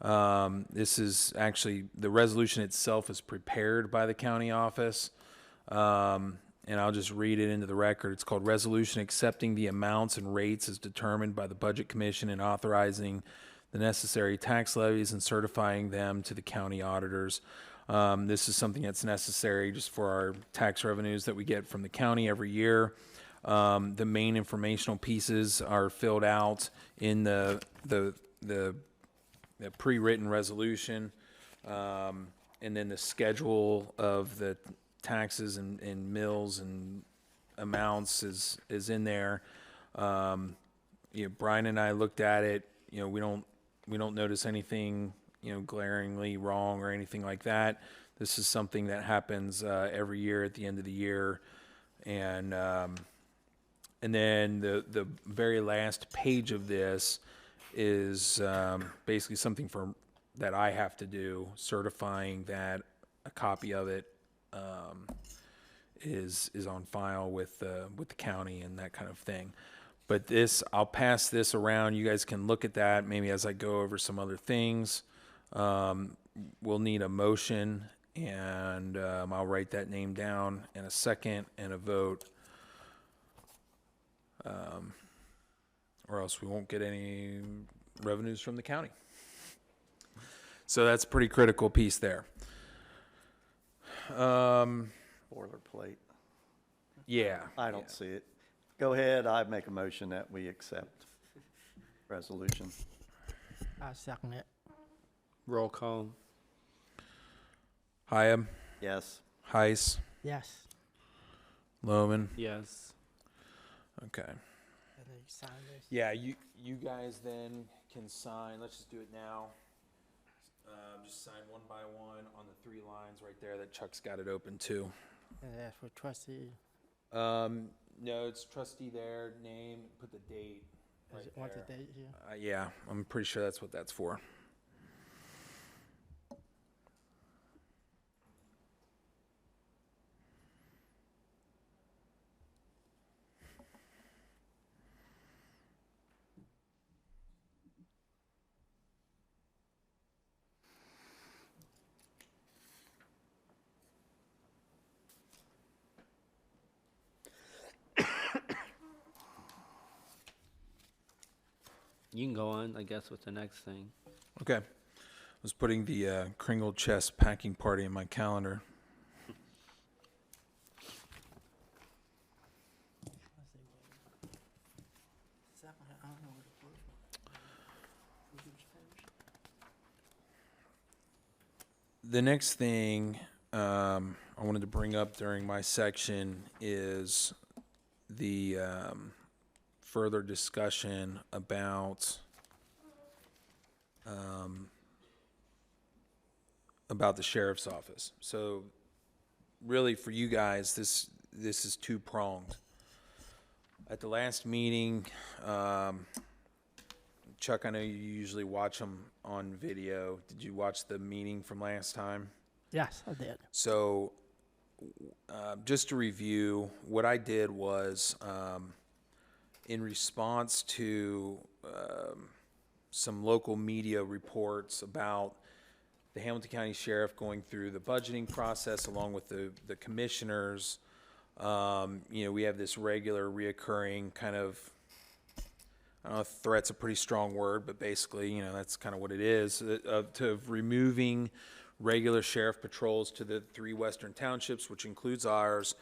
This is actually, the resolution itself is prepared by the county office. And I'll just read it into the record. It's called Resolution Accepting the Amounts and Rates as Determined by the Budget Commission and Authorizing the Necessary Tax Levies and Certifying them to the county auditors. This is something that's necessary just for our tax revenues that we get from the county every year. The main informational pieces are filled out in the pre-written resolution, and then the schedule of the taxes and mills and amounts is in there. Brian and I looked at it. We don't notice anything glaringly wrong or anything like that. This is something that happens every year at the end of the year, and then the very last page of this is basically something that I have to do, certifying that a copy of it is on file with the county and that kind of thing. But this, I'll pass this around. You guys can look at that maybe as I go over some other things. We'll need a motion, and I'll write that name down in a second and a vote. Or else we won't get any revenues from the county. So that's a pretty critical piece there. Boilerplate. Yeah. I don't see it. Go ahead, I make a motion that we accept resolution. I second it. Roll call. Hyam, Yes. Heiss, Yes. Lohman. Yes. Okay. And then you sign this. Yeah, you guys then can sign. Let's just do it now. Just sign one by one on the 3 lines right there that Chuck's got it open to. And that's for trustee. No, it's trustee there, name, put the date right Is it want the there. date here? Yeah, I'm pretty sure that's what that's for. You can go on, I guess, with the next thing. Okay. I was putting the Kringle Chess packing party in my calendar. The next thing I wanted to bring up during my section is the further discussion about the sheriff's office. So really for you guys, this is two-pronged. At the last meeting, Chuck, I know you usually watch them on video. Did you watch the meeting from last time? Yes, I did. So just to review, what I did was in response to some local media reports about the Hamilton County Sheriff going through the budgeting process along with the commissioners. We have this regular reoccurring kind of, I don't know if threat's a pretty strong word, but basically, that's kind of what it is, to removing regular sheriff patrols to the 3 western townships, which includes ours,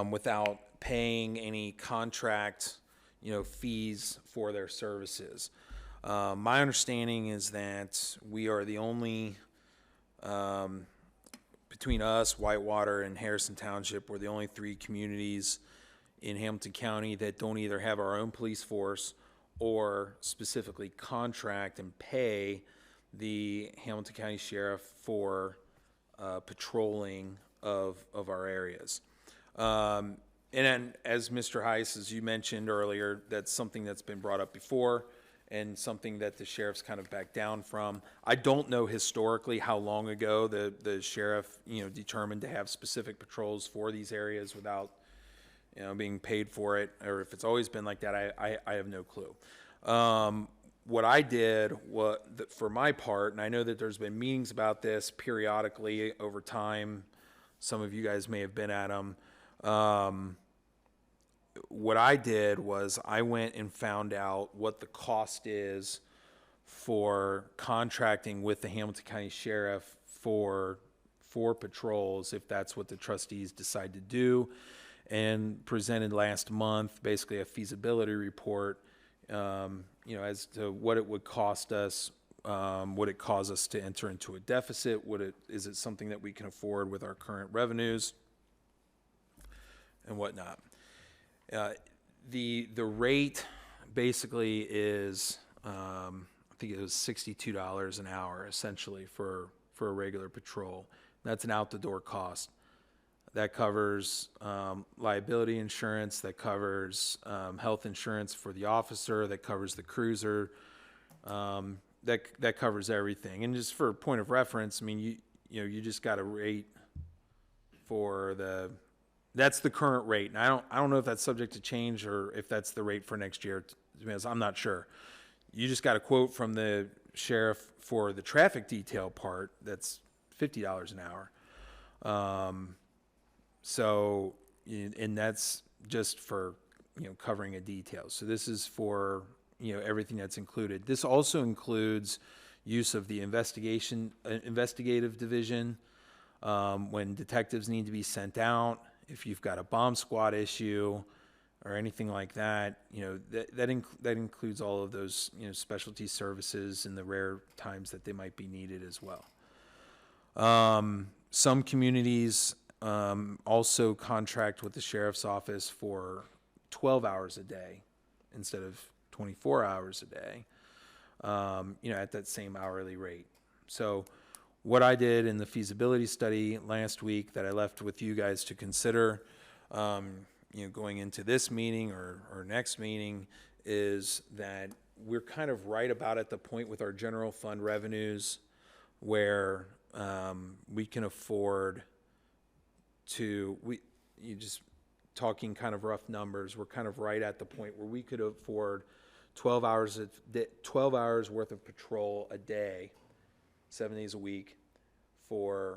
without paying any contract, fees for their services. My understanding is that we are the only, between us, Whitewater, and Harrison Township, we're the only 3 communities in Hamilton County that don't either have our own police force or specifically contract and pay the Hamilton County Sheriff for patrolling of our areas. And then, as Mr. Heiss, as you mentioned earlier, that's something that's been brought up before and something that the sheriff's kind of backed down from. I don't know historically how long ago the sheriff, determined to have specific patrols for these areas without, being paid for it, or if it's always been like that. I have no clue. What I did for my part, and I know that there's been meetings about this periodically over time. Some of you guys may have been at them. What I did was I went and found out what the cost is for contracting with the Hamilton County Sheriff for patrols, if that's what the trustees decide to do, and presented last month basically a feasibility report, as to what it would cost us. Would it cause us to enter into a deficit? Is it something that we can afford with our current revenues and whatnot? The rate basically is, I think it was $62 an hour essentially for a regular patrol. That's an out-the-door cost. That covers liability insurance, that covers health insurance for the officer, that covers the cruiser, that covers everything. And just for a point of reference, I mean, you just got a rate for that's the current rate. And I don't know if that's subject to change or if that's the rate for next year. I'm not sure. You just got a quote from the sheriff for the traffic detail part. That's $50 an hour. So, and that's just for, covering a detail. So this is for, everything that's included. This also includes use of the investigative division, when detectives need to be sent out, if you've got a bomb squad issue or anything like that, that includes all of those, specialty services in the rare times that they might be needed as well. Some communities also contract with the sheriff's office for 12 hours a day instead of 24 hours a day, at that same hourly rate. So what I did in the feasibility study last week that I left with you guys to consider, going into this meeting or next meeting, is that we're kind of right about at the point with our general fund revenues where we can afford to, just talking kind of rough numbers, we're kind of right at the point where we could afford 12 hours worth of patrol a day, 7 days a week, to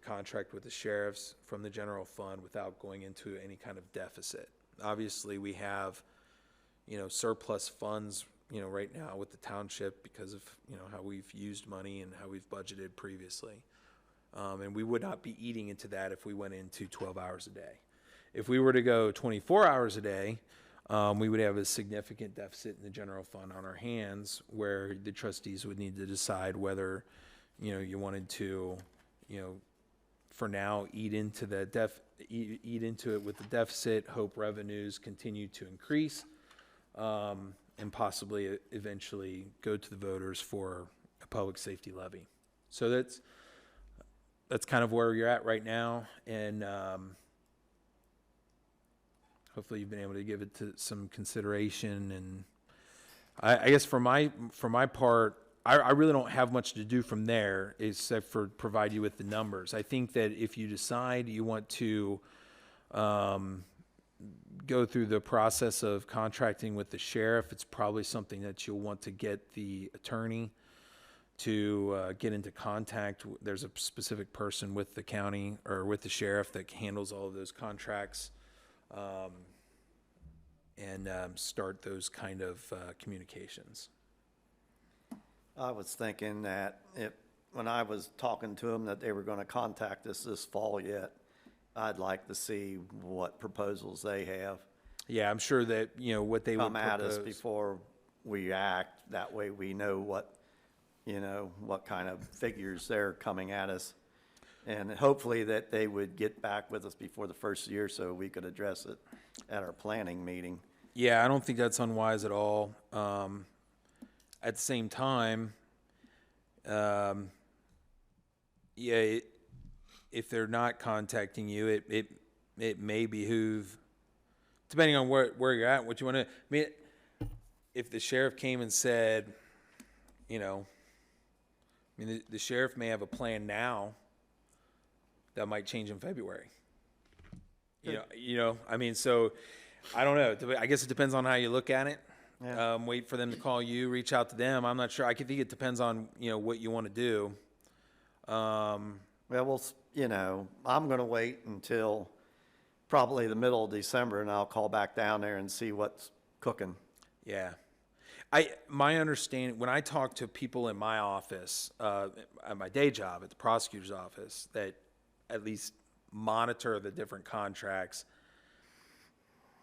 contract with the sheriffs from the general fund without going into any kind of deficit. Obviously, we have, surplus funds, right now with the township because of, how we've used money and how we've budgeted previously. And we would not be eating into that if we went into 12 hours a day. If we were to go 24 hours a day, we would have a significant deficit in the general fund on our hands, where the trustees would need to decide whether, you wanted to, for now eat into it with the deficit, hope revenues continue to increase, and possibly eventually go to the voters for a public safety levy. So that's kind of where you're at right now, and hopefully you've been able to give it to some consideration. And I guess for my part, I really don't have much to do from there except for provide you with the numbers. I think that if you decide you want to go through the process of contracting with the sheriff, it's probably something that you'll want to get the attorney to get into contact. There's a specific person with the county or with the sheriff that handles all of those contracts, and start those kind of communications. I was thinking that when I was talking to them that they were going to contact us this fall yet, I'd like to see what proposals they have. Yeah, I'm sure that, what they would come at propose. us before we act. That way we know what kind of figures they're coming at us. And hopefully that they would get back with us before the first year so we could address it at our planning meeting. Yeah, I don't think that's unwise at all. At the same time, Yeah, if they're not contacting you, it may behoove, depending on where you're at, what you want to. I mean, if the sheriff came and said, you know, I mean, the sheriff may have a plan now that might change in February. I mean, so I don't know. I guess it depends on how you look at it. Yeah. Wait for them to call you, reach out to them. I'm not sure. I think it depends on, what you want to do. Well, I'm going to wait until probably the middle of December, and I'll call back down there and see what's cooking. Yeah. My understanding, when I talk to people in my office, at my day job, at the prosecutor's office, that at least monitor the different contracts,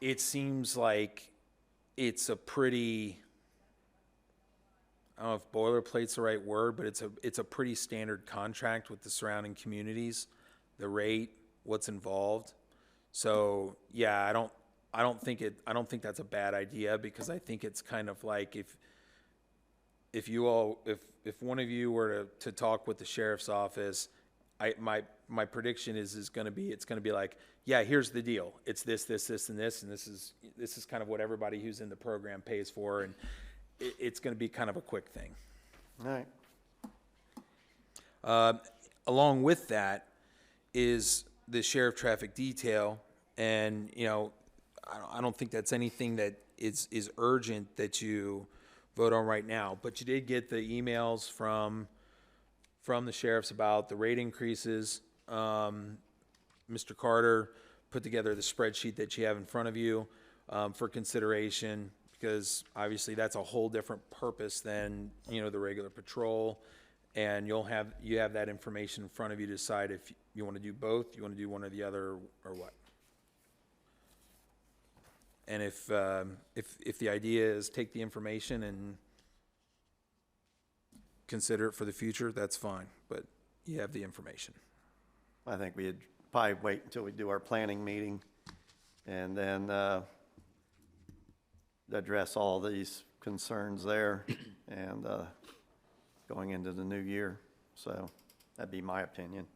it seems like it's a pretty, I don't know if boilerplate's the right word, but it's a pretty standard contract with the surrounding communities, the rate, what's involved. So yeah, I don't think that's a bad idea, because I think it's kind of like if one of you were to talk with the sheriff's office, my prediction is going to be like, yeah, here's the deal. It's this, and this, and this is kind of what everybody who's in the program pays for, and it's going to be kind of a quick thing. All right. Along with that is the sheriff traffic detail, and I don't think that's anything that is urgent that you vote on right now. But you did get the emails from the sheriffs about the rate increases. Mr. Carter put together the spreadsheet that you have in front of you for consideration, because obviously that's a whole different purpose than the regular patrol, and you have that information in front of you to decide if you want to do both, you want to do one or the other, or what. And if the idea is take the information and consider it for the future, that's fine, but you have the information. I think we'd probably wait until we do our planning meeting and then address all these concerns there and going into the new year. So that'd be my opinion.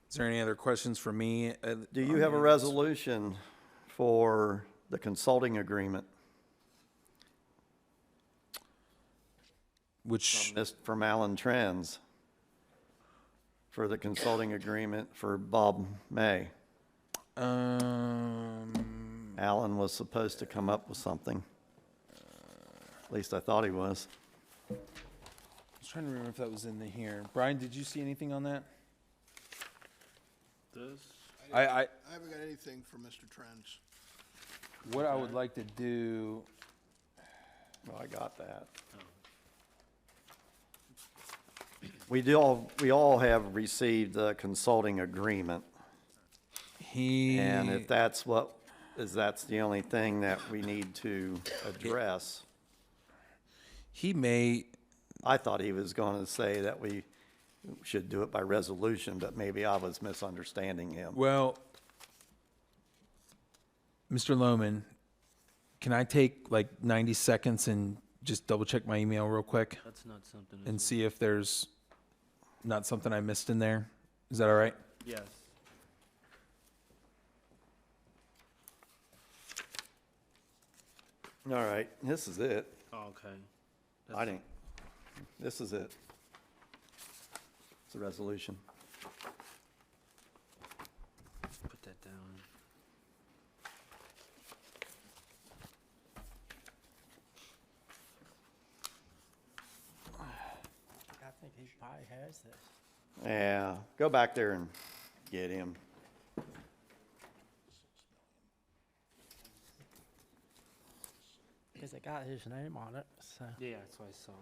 Is there any other questions for me? Do you have a resolution for the consulting agreement from Alan Trends for the consulting agreement for Bob May? Alan was supposed to come up with something. At least I thought he was. I was trying to remember if that was in here. Brian, did you see anything on that? I haven't got anything from Mr. Trends. What I would like to do, Well, I got that. We all have received the consulting agreement, and if that's the only thing that we need to address. I thought he was going to say that we should do it by resolution, but maybe I was misunderstanding him. Well, Mr. Lohman, can I take like 90 seconds and just double check my email real quick That's not something. and see if there's not something I missed in there? Is that all right? Yes. All right, this is it. Oh, okay. This is it. It's a resolution. Put that down. I think he probably has this. Yeah, go back there and get him. Because it got his name on it, so. Yeah, that's what I saw.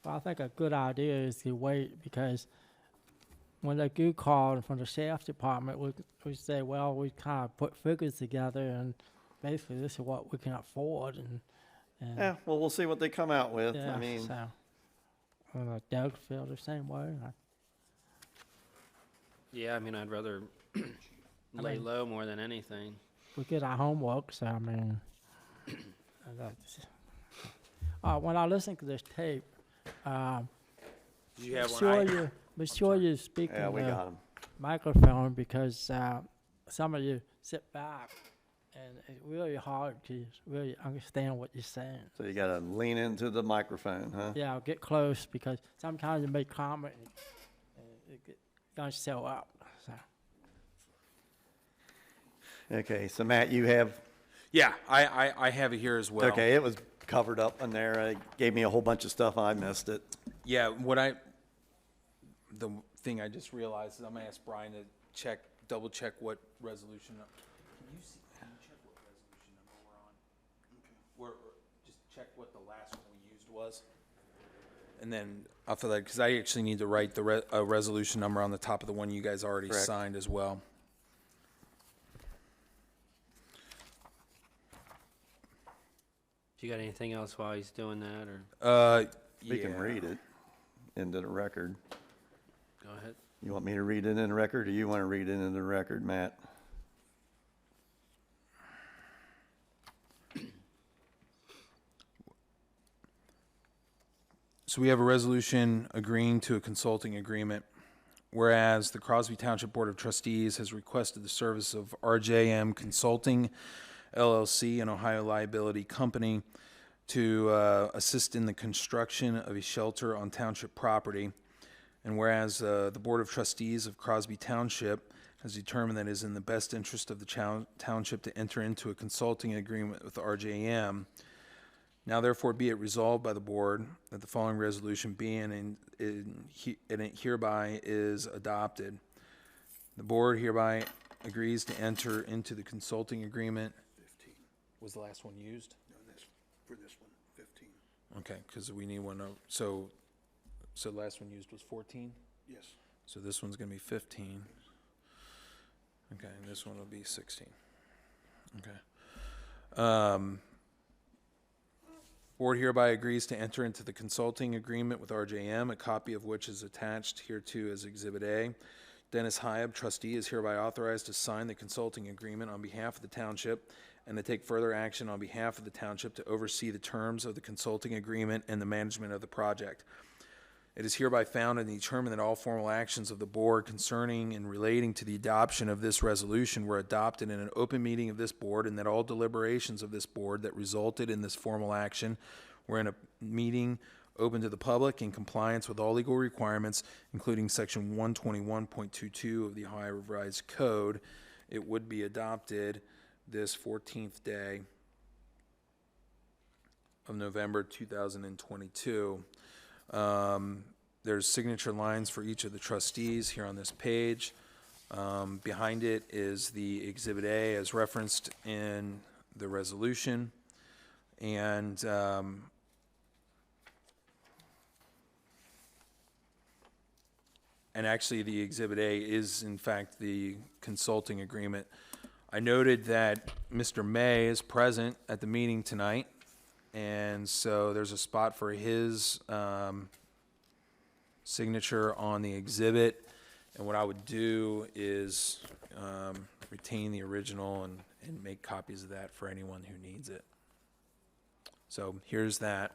Well, I think a good idea is to wait, because when they do call from the sheriff's department, we say, well, we kind of put figures together, and basically this is what we can afford, and Yeah, well, we'll see what they come out with. yeah, I mean, so. Doug feel the same way. Yeah, I mean, I'd rather lay mean- low more than anything. We get our homework, so I mean, When I listen to this tape, Did you have one? be sure you speak Yeah, in we the got them. microphone because some of you sit back and it's really hard to really understand what you're saying. So you gotta lean into the microphone, huh? Yeah, get close because sometimes you make comment and it don't show up. So. Okay, so Matt, you have, Yeah, I have it here as well. okay, it was covered up in there. It gave me a whole bunch of stuff. I missed it. Yeah, the thing I just realized is I'm gonna ask Brian to double check what resolution. Can you check what resolution number we're on? Just check what the last one we used was. And then after that, because I actually need to write a resolution number on the top of the one you guys already Correct. signed as well. You got anything else while he's doing that, or We can read it into the record. go ahead? You want me to read it in the record, or you want to read it into the record, Matt? So we have a resolution agreeing to a consulting agreement, whereas the Crosby Township Board of Trustees has requested the service of RJM Consulting LLC, an Ohio liability company, to assist in the construction of a shelter on township property. And whereas the Board of Trustees of Crosby Township has determined that it is in the best interest of the township to enter into a consulting agreement with RJM, now therefore be it resolved by the board that the following resolution being and it hereby is adopted. The board hereby agrees to enter into the consulting agreement. 15. Was the last one used? No, for this one, 15. Okay, because we need one. So the last one used was 14. Yes. So this one's going to be 15. Okay, and this one will be 16. Okay. Board hereby agrees to enter into the consulting agreement with RJM, a copy of which is attached hereto as Exhibit A. Dennis Hyab, trustee, is hereby authorized to sign the consulting agreement on behalf of the township and to take further action on behalf of the township to oversee the terms of the consulting agreement and the management of the project. It is hereby found and determined that all formal actions of the board concerning and relating to the adoption of this resolution were adopted in an open meeting of this board, and that all deliberations of this board that resulted in this formal action were in a meeting open to the public in compliance with all legal requirements, including section 121.22 of the Ohio Revised Code. It would be adopted this 14th day of November 2022. There's signature lines for each of the trustees here on this page. Behind it is the Exhibit A as referenced in the resolution. And actually the Exhibit A is in fact the consulting agreement. I noted that Mr. May is present at the meeting tonight, and so there's a spot for his signature on the exhibit. And what I would do is retain the original and make copies of that for anyone who needs it. So here's that.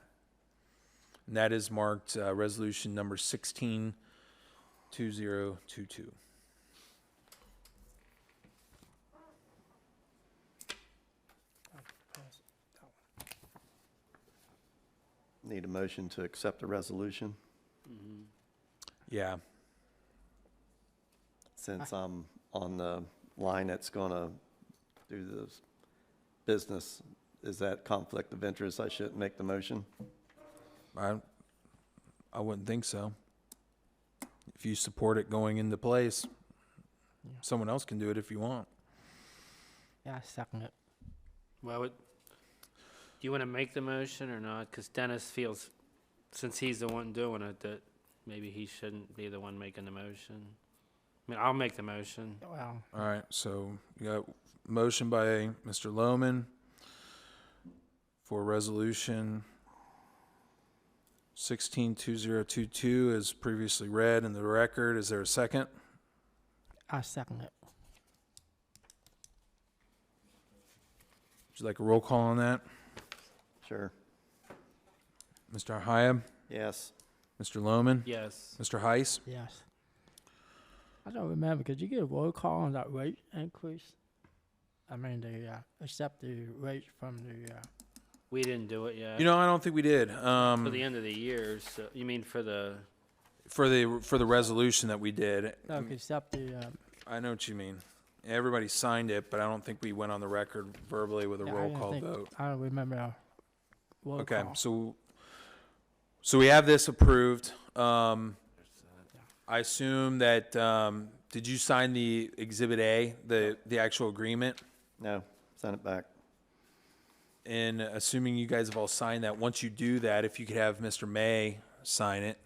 And that is marked resolution number 162022. Need a motion to accept the resolution, Yeah. since I'm on the line that's gonna do this business. Is that conflict of interest? I shouldn't make the motion? I wouldn't think so. If you support it going into place, someone else can do it if you want. Yeah, I second it. Well, do you want to make the motion or not? Because Dennis feels, since he's the one doing it, that maybe he shouldn't be the one making the motion. I mean, I'll make the motion. Well, All right, so you got motion by Mr. Lohman for resolution 162022 as previously read in the record. Is there a second? I second it. Would you like a roll call on that? Sure. Mr. Hyab, Yes. Mr. Lohman, Yes. Mr. Heiss. Yes. I don't remember, could you get a roll call on that rate increase? I mean, accept the rate from the, We didn't do it yet. You know, I don't think we did. For the end of the year, so, you mean for the, For the resolution that we did, no, accept the, I know what you mean. Everybody signed it, but I don't think we went on the record verbally with a yeah, roll call vote. I don't remember a roll Okay, call. so we have this approved. I assume that, did you sign the Exhibit A, the actual agreement? No, send it back. And assuming you guys have all signed that, once you do that, if you could have Mr. May sign it.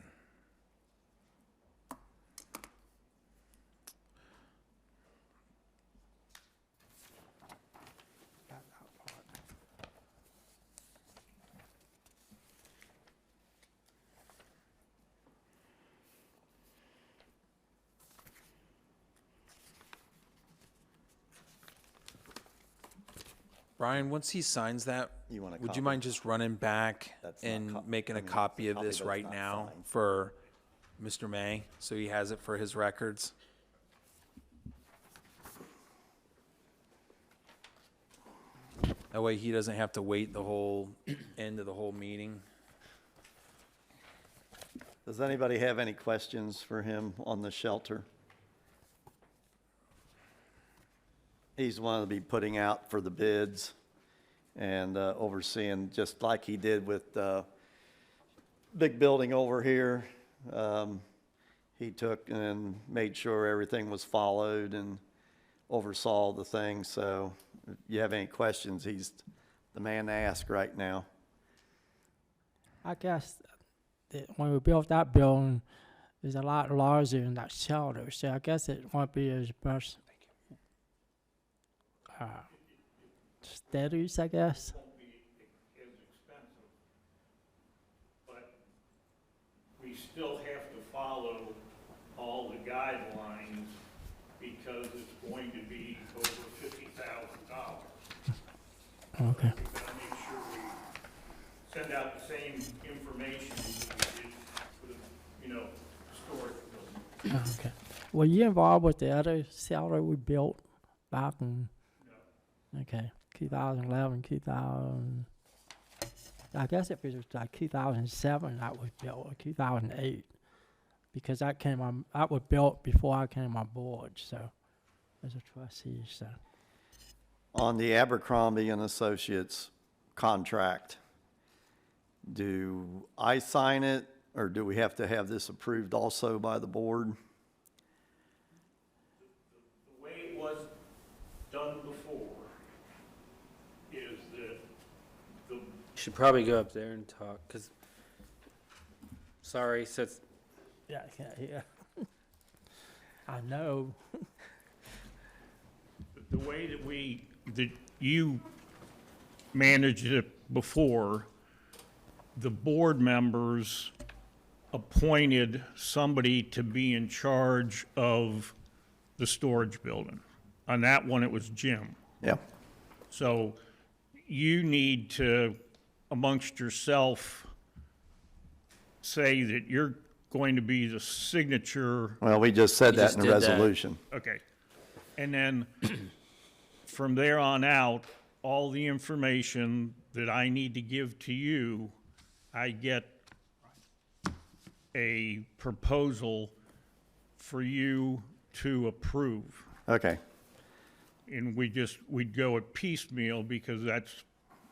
Brian, once he signs that, You want a would copy? you mind just running back That's not and making a copy of this that's right not now signed. for Mr. May, so he has it for his records? That way he doesn't have to wait the whole end of the whole meeting. Does anybody have any questions for him on the shelter? He's one to be putting out for the bids and overseeing, just like he did with the big building over here. He took and made sure everything was followed and oversaw the thing. So if you have any questions, he's the man to ask right now. I guess that when we built that building, it's a lot larger than that shelter, so I guess it won't be as much steady, I guess. Won't be as expensive, but we still have to follow all the guidelines because it's going to be over $50,000. Okay. We've got to make sure we send out the same information that we did for the, storage building. Okay. Were you involved with the other shelter we built back in? No. Okay, 2011, 2000. I guess it was like 2007 that was built, or 2008, because that was built before I came on board. So, as a trustee, so. On the Abercrombie and Associates contract, do I sign it, or do we have to have this approved also by the board? The way it was done before is that the you should probably go up there and talk, because, sorry, so it's, Yeah, I can't hear. I know. the way that you managed it before, the board members appointed somebody to be in charge of the storage building. On that one, it was Jim. Yeah. So you need to, amongst yourself, say that you're going to be the signature. Well, we just said You that just in the did that. resolution. Okay. And then from there on out, all the information that I need to give to you, I get a proposal for you to approve. Okay, And we'd go at piecemeal because that's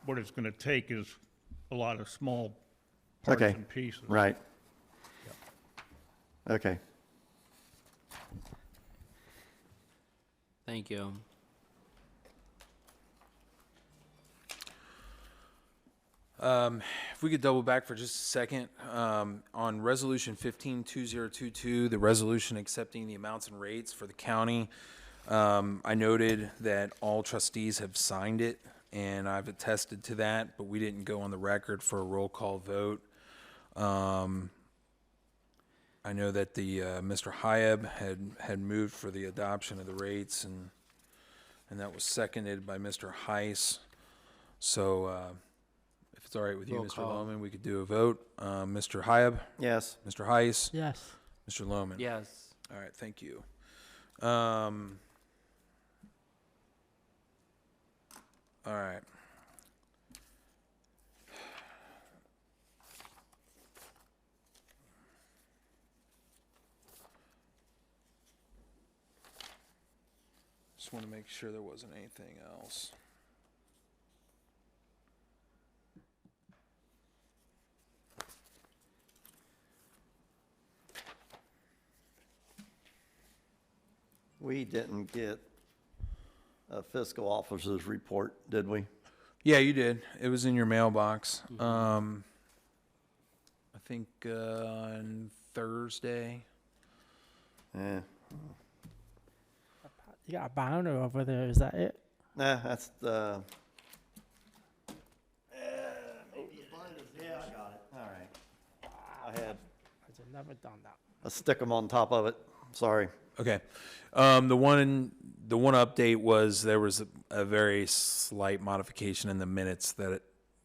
what it's gonna take is a lot of small parts Okay. and pieces. right. Okay. thank you. If we could double back for just a second, on Resolution 15-2022, the resolution accepting the amounts and rates for the county, I noted that all trustees have signed it, and I've attested to that, but we didn't go on the record for a roll call vote. I know that the, Mr. Hyab had moved for the adoption of the rates, and that was seconded by Mr. Heiss. So, if it's all right with you, Roll Mr. call. Lohman, we could do a vote. Mr. Hyab, Yes. Mr. Heiss, Yes. Mr. Lohman. Yes. All right, thank you. All right. Just want to make sure there wasn't anything else. We didn't get a fiscal officer's report, did we? Yeah, you did. It was in your mailbox. I think on Thursday. Yeah. You got a binder over there, is that it? Nah, that's the. Yeah, I got it. All right. I had, I've never done that. I stick them on top of it. Sorry. Okay. The one update was there was a very slight modification in the minutes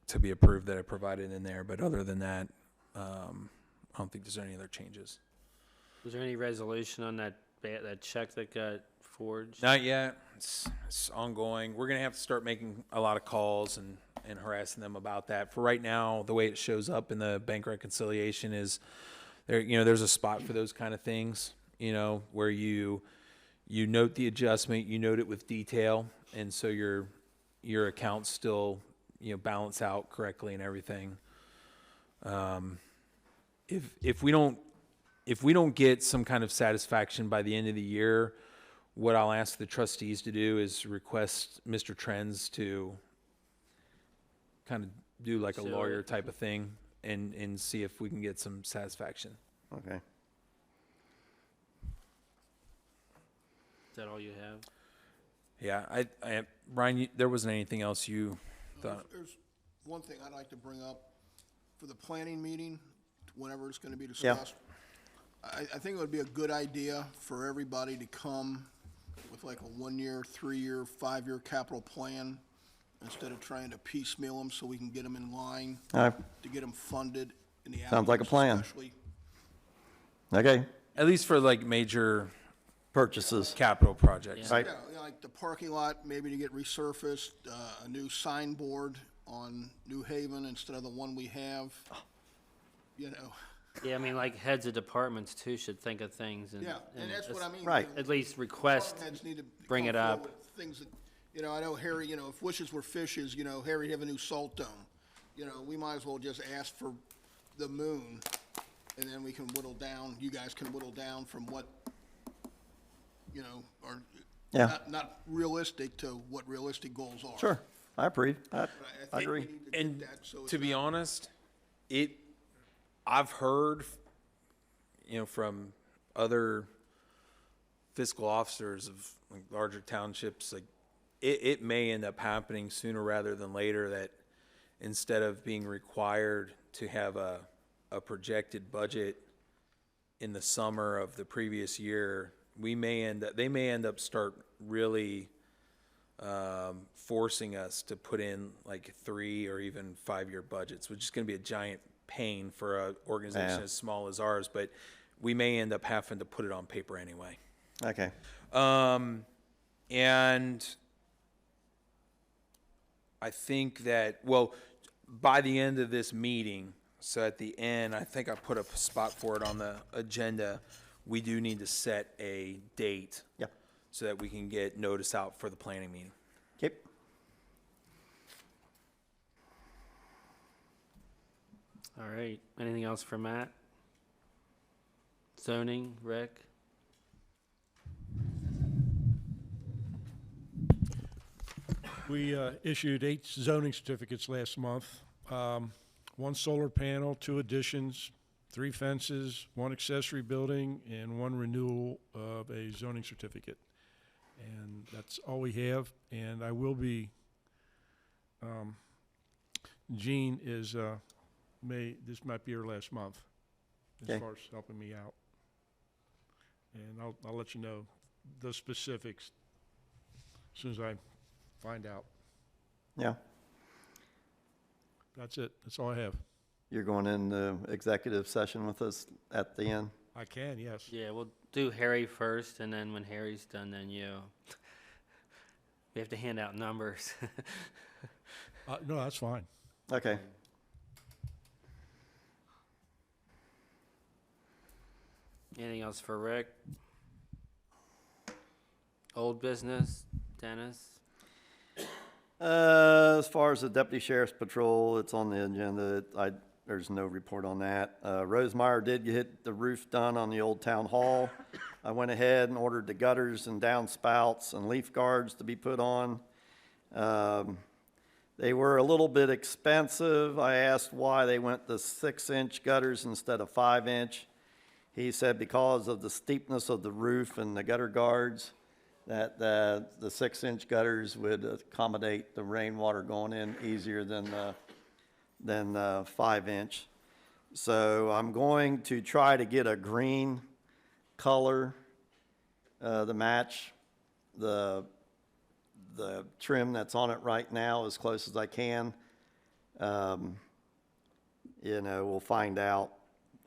to be approved that I provided in there. But other than that, I don't think there's any other changes. Was there any resolution on that check that got forged? Not yet. It's ongoing. We're going to have to start making a lot of calls and harassing them about that. For right now, the way it shows up in the bank reconciliation is there's a spot for those kind of things, where you note the adjustment, you note it with detail, and so your accounts still, balance out correctly and everything. If we don't get some kind of satisfaction by the end of the year, what I'll ask the trustees to do is request Mr. Trends to kind of do like a So- lawyer type of thing and see if we can get some satisfaction. Okay. Is that all you have? Yeah, Brian, there wasn't anything else you thought? There's one thing I'd like to bring up for the planning meeting, whenever it's gonna be Yeah. discussed. I think it would be a good idea for everybody to come with like a 1-year, 3-year, 5-year capital plan, instead of trying to piecemeal them so we can get them in line, All to get them funded in the. Sounds like a out years plan. especially. right. Okay. At least for like major Purchases. capital projects. Right. Yeah, like the parking lot, maybe to get resurfaced, a new signboard on New Haven instead of the one we have, Yeah, I mean, like heads of departments too should think of things and. Yeah, and that's what I mean. Right. At least request, Department heads need to bring come it up. forward with things that, I know Harry, if wishes were fishes, Harry'd have a new salt dome. We might as well just ask for the moon, and then we can whittle down, you guys can whittle down from what, are Yeah. not realistic to what realistic goals are. Sure. I agree. I But I think we agree. need to get And that, so it's to be not- honest, I've heard, from other fiscal officers of like larger townships, like it may end up happening sooner rather than later that instead of being required to have a projected budget in the summer of the previous year, they may end up start really forcing us to put in like 3 or even 5-year budgets, which is going to be a giant pain for an organization Yeah. as small as ours, but we may end up having to put it on paper anyway. Okay. And I think that, by the end of this meeting, so at the end, I think I put a spot for it on the agenda, we do need to set a date. Yep. So that we can get notice out for the planning meeting. Okay. All right, anything else for Matt? Zoning, Rick? We issued 8 zoning certificates last month. 1 solar panel, 2 additions, 3 fences, 1 accessory building, and 1 renewal of a zoning certificate. And that's all we have, and I will be, Jean is, this might be her last month as Okay. far as helping me out. And I'll let you know the specifics as soon as I find out. Yeah. That's it. That's all I have. You're going into executive session with us at the end? I can, yes. Yeah, we'll do Harry first, and then when Harry's done, then you. We have to hand out numbers. No, that's fine. Okay. Anything else for Rick? Old business, Dennis? As far as the deputy sheriff's patrol, it's on the agenda. There's no report on that. Rosemeyer did get the roof done on the old town hall. I went ahead and ordered the gutters and downspouts and leaf guards to be put on. They were a little bit expensive. I asked why they went the 6-inch gutters instead of 5-inch. He said because of the steepness of the roof and the gutter guards, that the 6-inch gutters would accommodate the rainwater going in easier than 5-inch. So I'm going to try to get a green color to match the trim that's on it right now as close as I can. We'll find out.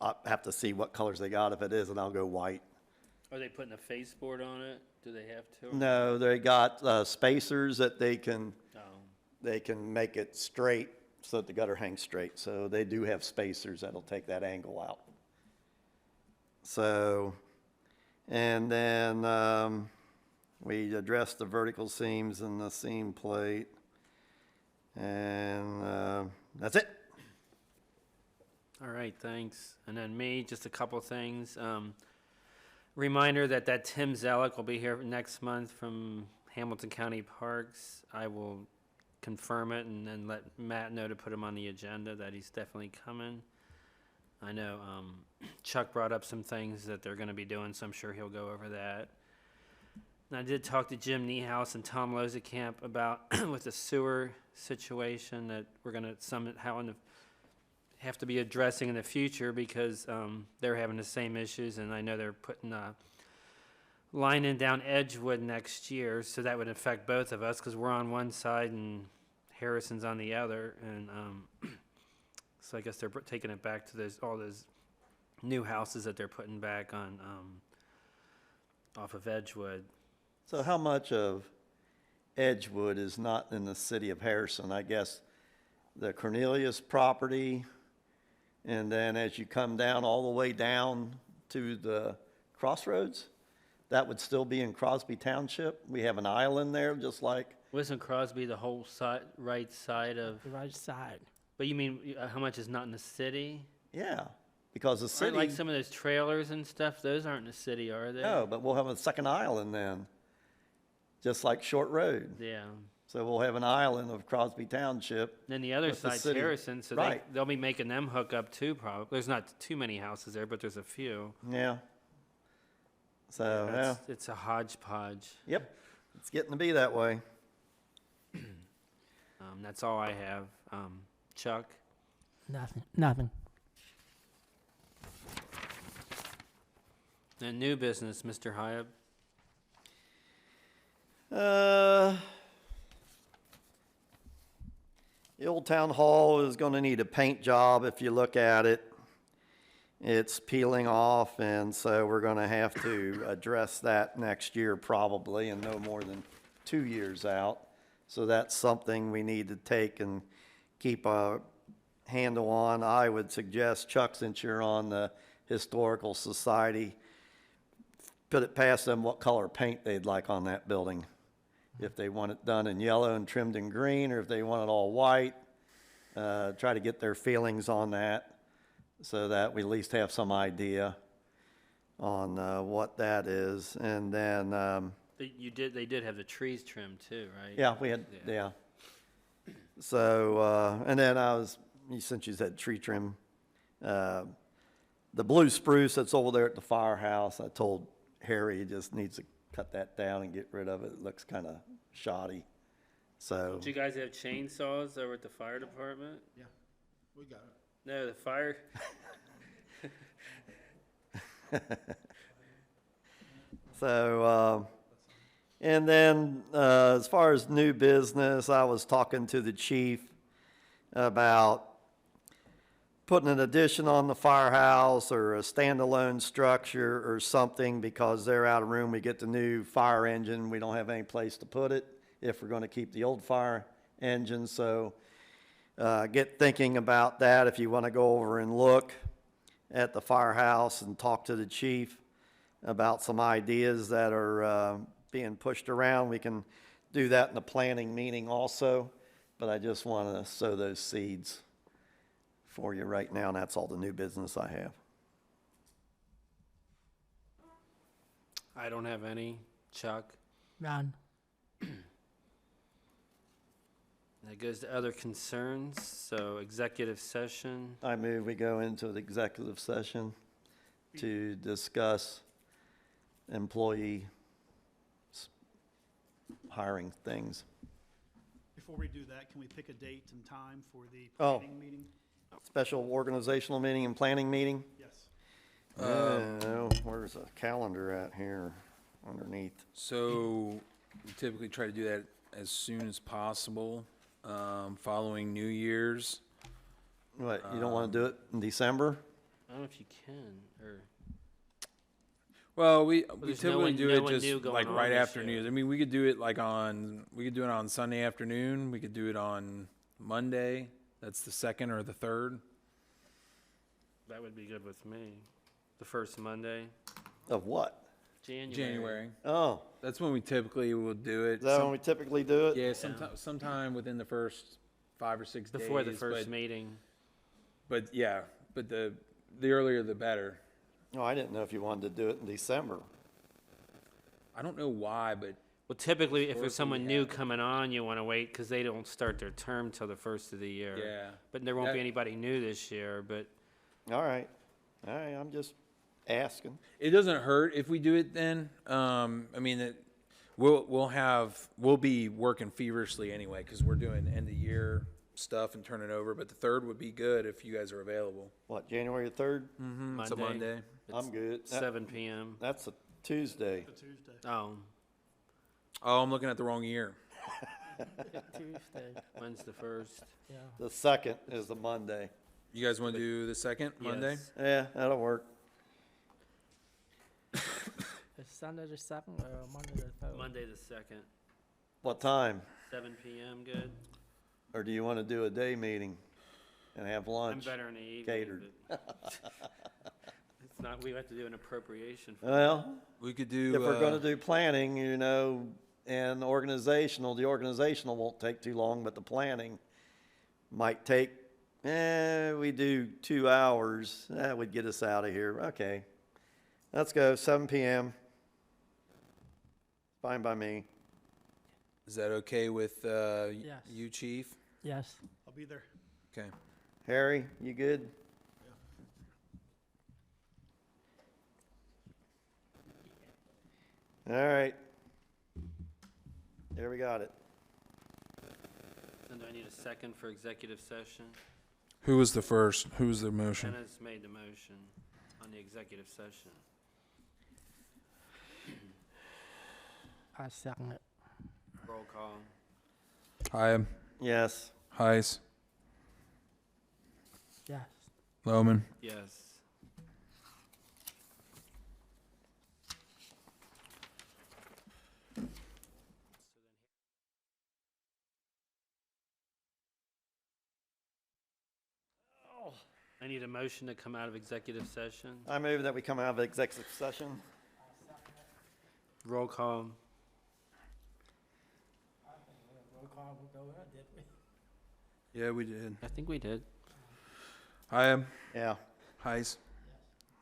I'll have to see what colors they got. If it isn't, I'll go white. Are they putting a faceboard on it? Do they have to? No, they got spacers that they can make it straight so that the gutter hangs straight. So they do have spacers that'll take that angle out. So, and then we addressed the vertical seams and the seam plate. And that's it. All right, thanks. And then me, just a couple things. Reminder that Tim Zellick will be here next month from Hamilton County Parks. I will confirm it and then let Matt know to put him on the agenda, that he's definitely coming. I know Chuck brought up some things that they're going to be doing, so I'm sure he'll go over that. And I did talk to Jim Niehaus and Tom Losekamp about with the sewer situation that we're going to somehow have to be addressing in the future, because they're having the same issues, and I know they're putting a line in down Edgewood next year, so that would affect both of us, because we're on one side and Harrison's on the other, and so I guess they're taking it back to all those new houses that they're putting back on off of Edgewood. So how much of Edgewood is not in the city of Harrison? I guess the Cornelius property, and then as you come down all the way down to the crossroads, that would still be in Crosby Township. We have an island there, just like. Wasn't Crosby the whole side, right side of? The right side. But you mean how much is not in the city? Yeah, because the city. Aren't like some of those trailers and stuff, those aren't in the city, are they? No, but we'll have a second island then, just like Short Road. Yeah. So we'll have an island of Crosby Township. Then the other with the side's city. Harrison, so Right. they'll be making them hook up too, probably. There's not too many houses there, but there's a few. Yeah. So, yeah. It's a hodgepodge. Yep, it's getting to be that way. That's all I have. Chuck? Nothing. And new business, Mr. Hyab? The old town hall is going to need a paint job. If you look at it, it's peeling off, and so we're going to have to address that next year probably, and no more than 2 years out. So that's something we need to take and keep a handle on. I would suggest, Chuck, since you're on the Historical Society, put it past them what color paint they'd like on that building. If they want it done in yellow and trimmed in green, or if they want it all white, try to get their feelings on that so that we at least have some idea on what that is. And then, They did have the trees trimmed too, right? yeah, we had, yeah. So, and then since you said tree trim, the blue spruce that's over there at the firehouse, I told Harry he just needs to cut that down and get rid of it. It looks kind of shoddy. So. Don't you guys have chainsaws over at the fire department? Yeah, we got it. No, the fire. So, and then as far as new business, I was talking to the chief, about putting an addition on the firehouse or a standalone structure or something because they're out of room. We get the new fire engine. We don't have any place to put it if we're going to keep the old fire engine. So get thinking about that. If you want to go over and look at the firehouse and talk to the chief about some ideas that are being pushed around, we can do that in the planning meeting also. But I just want to sow those seeds for you right now, and that's all the new business I have. I don't have any. Chuck? None. That goes to other concerns, so executive session. I move we go into the executive session to discuss employee hiring things. Before we do that, can we pick a date and time for the Oh. planning meeting? Special organizational meeting and planning meeting? Yes. Where's the calendar at here underneath? So we typically try to do that as soon as possible, following New Year's. What, you don't want to do it in December? I don't know if you can, or, Well, we there's typically no one- do no it one just new going like on right this after year. New Year's. I mean, we could do it on Sunday afternoon. We could do it on Monday. That's the 2nd or the 3rd. that would be good with me. The first Monday, Of what? January. Oh, That's when we typically will do it. is that when we typically do it? Yeah, sometime within the first 5 or 6 days. before the first meeting. But yeah, but the earlier the better. Oh, I didn't know if you wanted to do it in December. I don't know why, but Well, typically, if there's Historically, someone we new haven't. coming on, you want to wait because they don't start their term till the first of the year. yeah. But there won't be That- anybody new this year, but All right, I'm just asking. It doesn't hurt if we do it then. I mean, we'll be working feverishly anyway because we're doing end of year stuff and turning over. But the 3rd would be good if you guys are available. What, January 3rd? It's a Monday. I'm good. That- 7 p.m. That's a Tuesday. The Tuesday. Oh, Oh, I'm looking at the wrong year. Tuesday, when's the first? yeah. The 2nd is a Monday. You guys want to do the 2nd Monday? Yes. Yeah, that'll work. It's Sunday the 2nd or Monday the 3rd? Monday the 2nd, What time? 7 p.m. Good. Or do you want to do a day meeting and have I'm lunch? better in the evening. catered. but It's not. We have to do an appropriation. For Well, We could do. if we're going to do planning, and the organizational won't take too long, but the planning might take, we do 2 hours. That would get us out of here. Okay. Let's go, 7 p.m. Fine by me. Is that okay with Yes. you, Chief? Yes. I'll be there. Okay. Harry, you good? All right. There we got it. And do I need a second for executive session? Who was the first? Who was the motion? Dennis made the motion on the executive session. I second it. Roll call. Hyam, Yes. Heiss, Yes. Lohman. Yes. I need a motion to come out of executive session. I move that we come out of executive session. Roll call. Yeah, we did. I think we did. Hyam, Yeah. Heiss,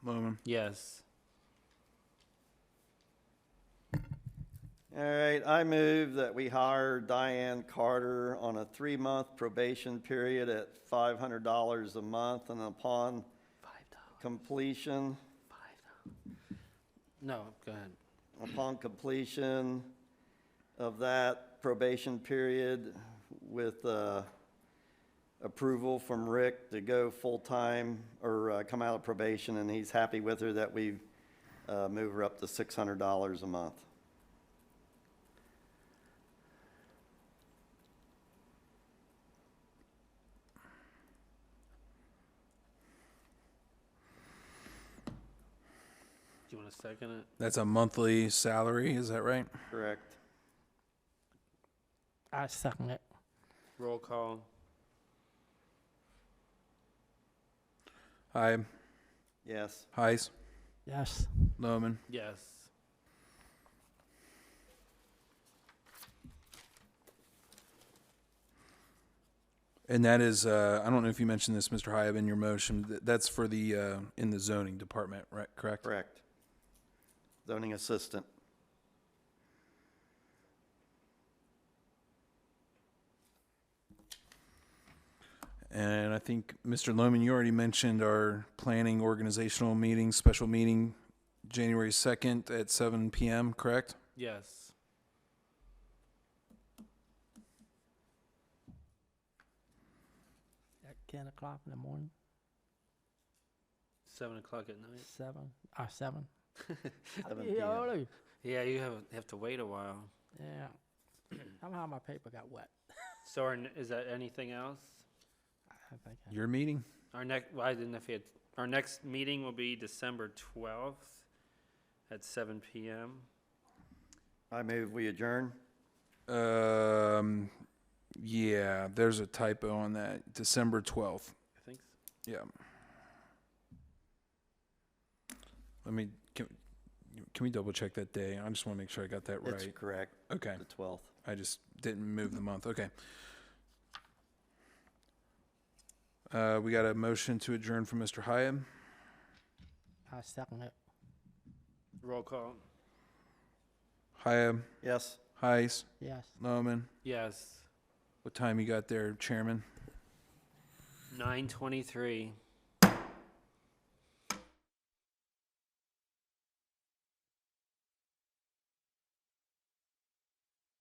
Lohman. Yes. All right, I move that we hire Diane Carter on a 3-month probation period at $500 a month, and upon completion, No, go ahead. upon completion of that probation period with approval from Rick to go full-time or come out of probation, and he's happy with her that we move her up to $600 a month. want to second it? That's a monthly salary, is that right? Correct. I second it. Roll call. Hi, Yes. Heis, Yes. Lohman. Yes. And that is, I don't know if you mentioned this, Mr. Hyab, in your motion, that's for the, in the zoning department, right, correct? Correct. Zoning assistant. And I think, Mr. Lohman, you already mentioned our planning organizational meeting, special meeting, January 2nd at 7 PM, correct? Yes. At 10 o'clock in the morning, 7 o'clock at night. 7. 7. 7 Yeah, p.m. early. Yeah, you have to wait a while. Yeah. Somehow my paper got wet. So is that anything else? I think I, Your meeting? Our next, well, I didn't know if you had, our next meeting will be December 12th at 7 PM. I move we adjourn. Yeah, there's a typo on that, December 12th. I think so. Yeah. Let me, can we double check that day? I just want to make sure I got that It's right. correct. Okay, The 12th. I just didn't move the month, okay. We got a motion to adjourn from Mr. Hyam. I second it. Roll call. Hyam, Yes. Heis, Yes. Lohman. Yes. What time you got there, Chairman? 9:23.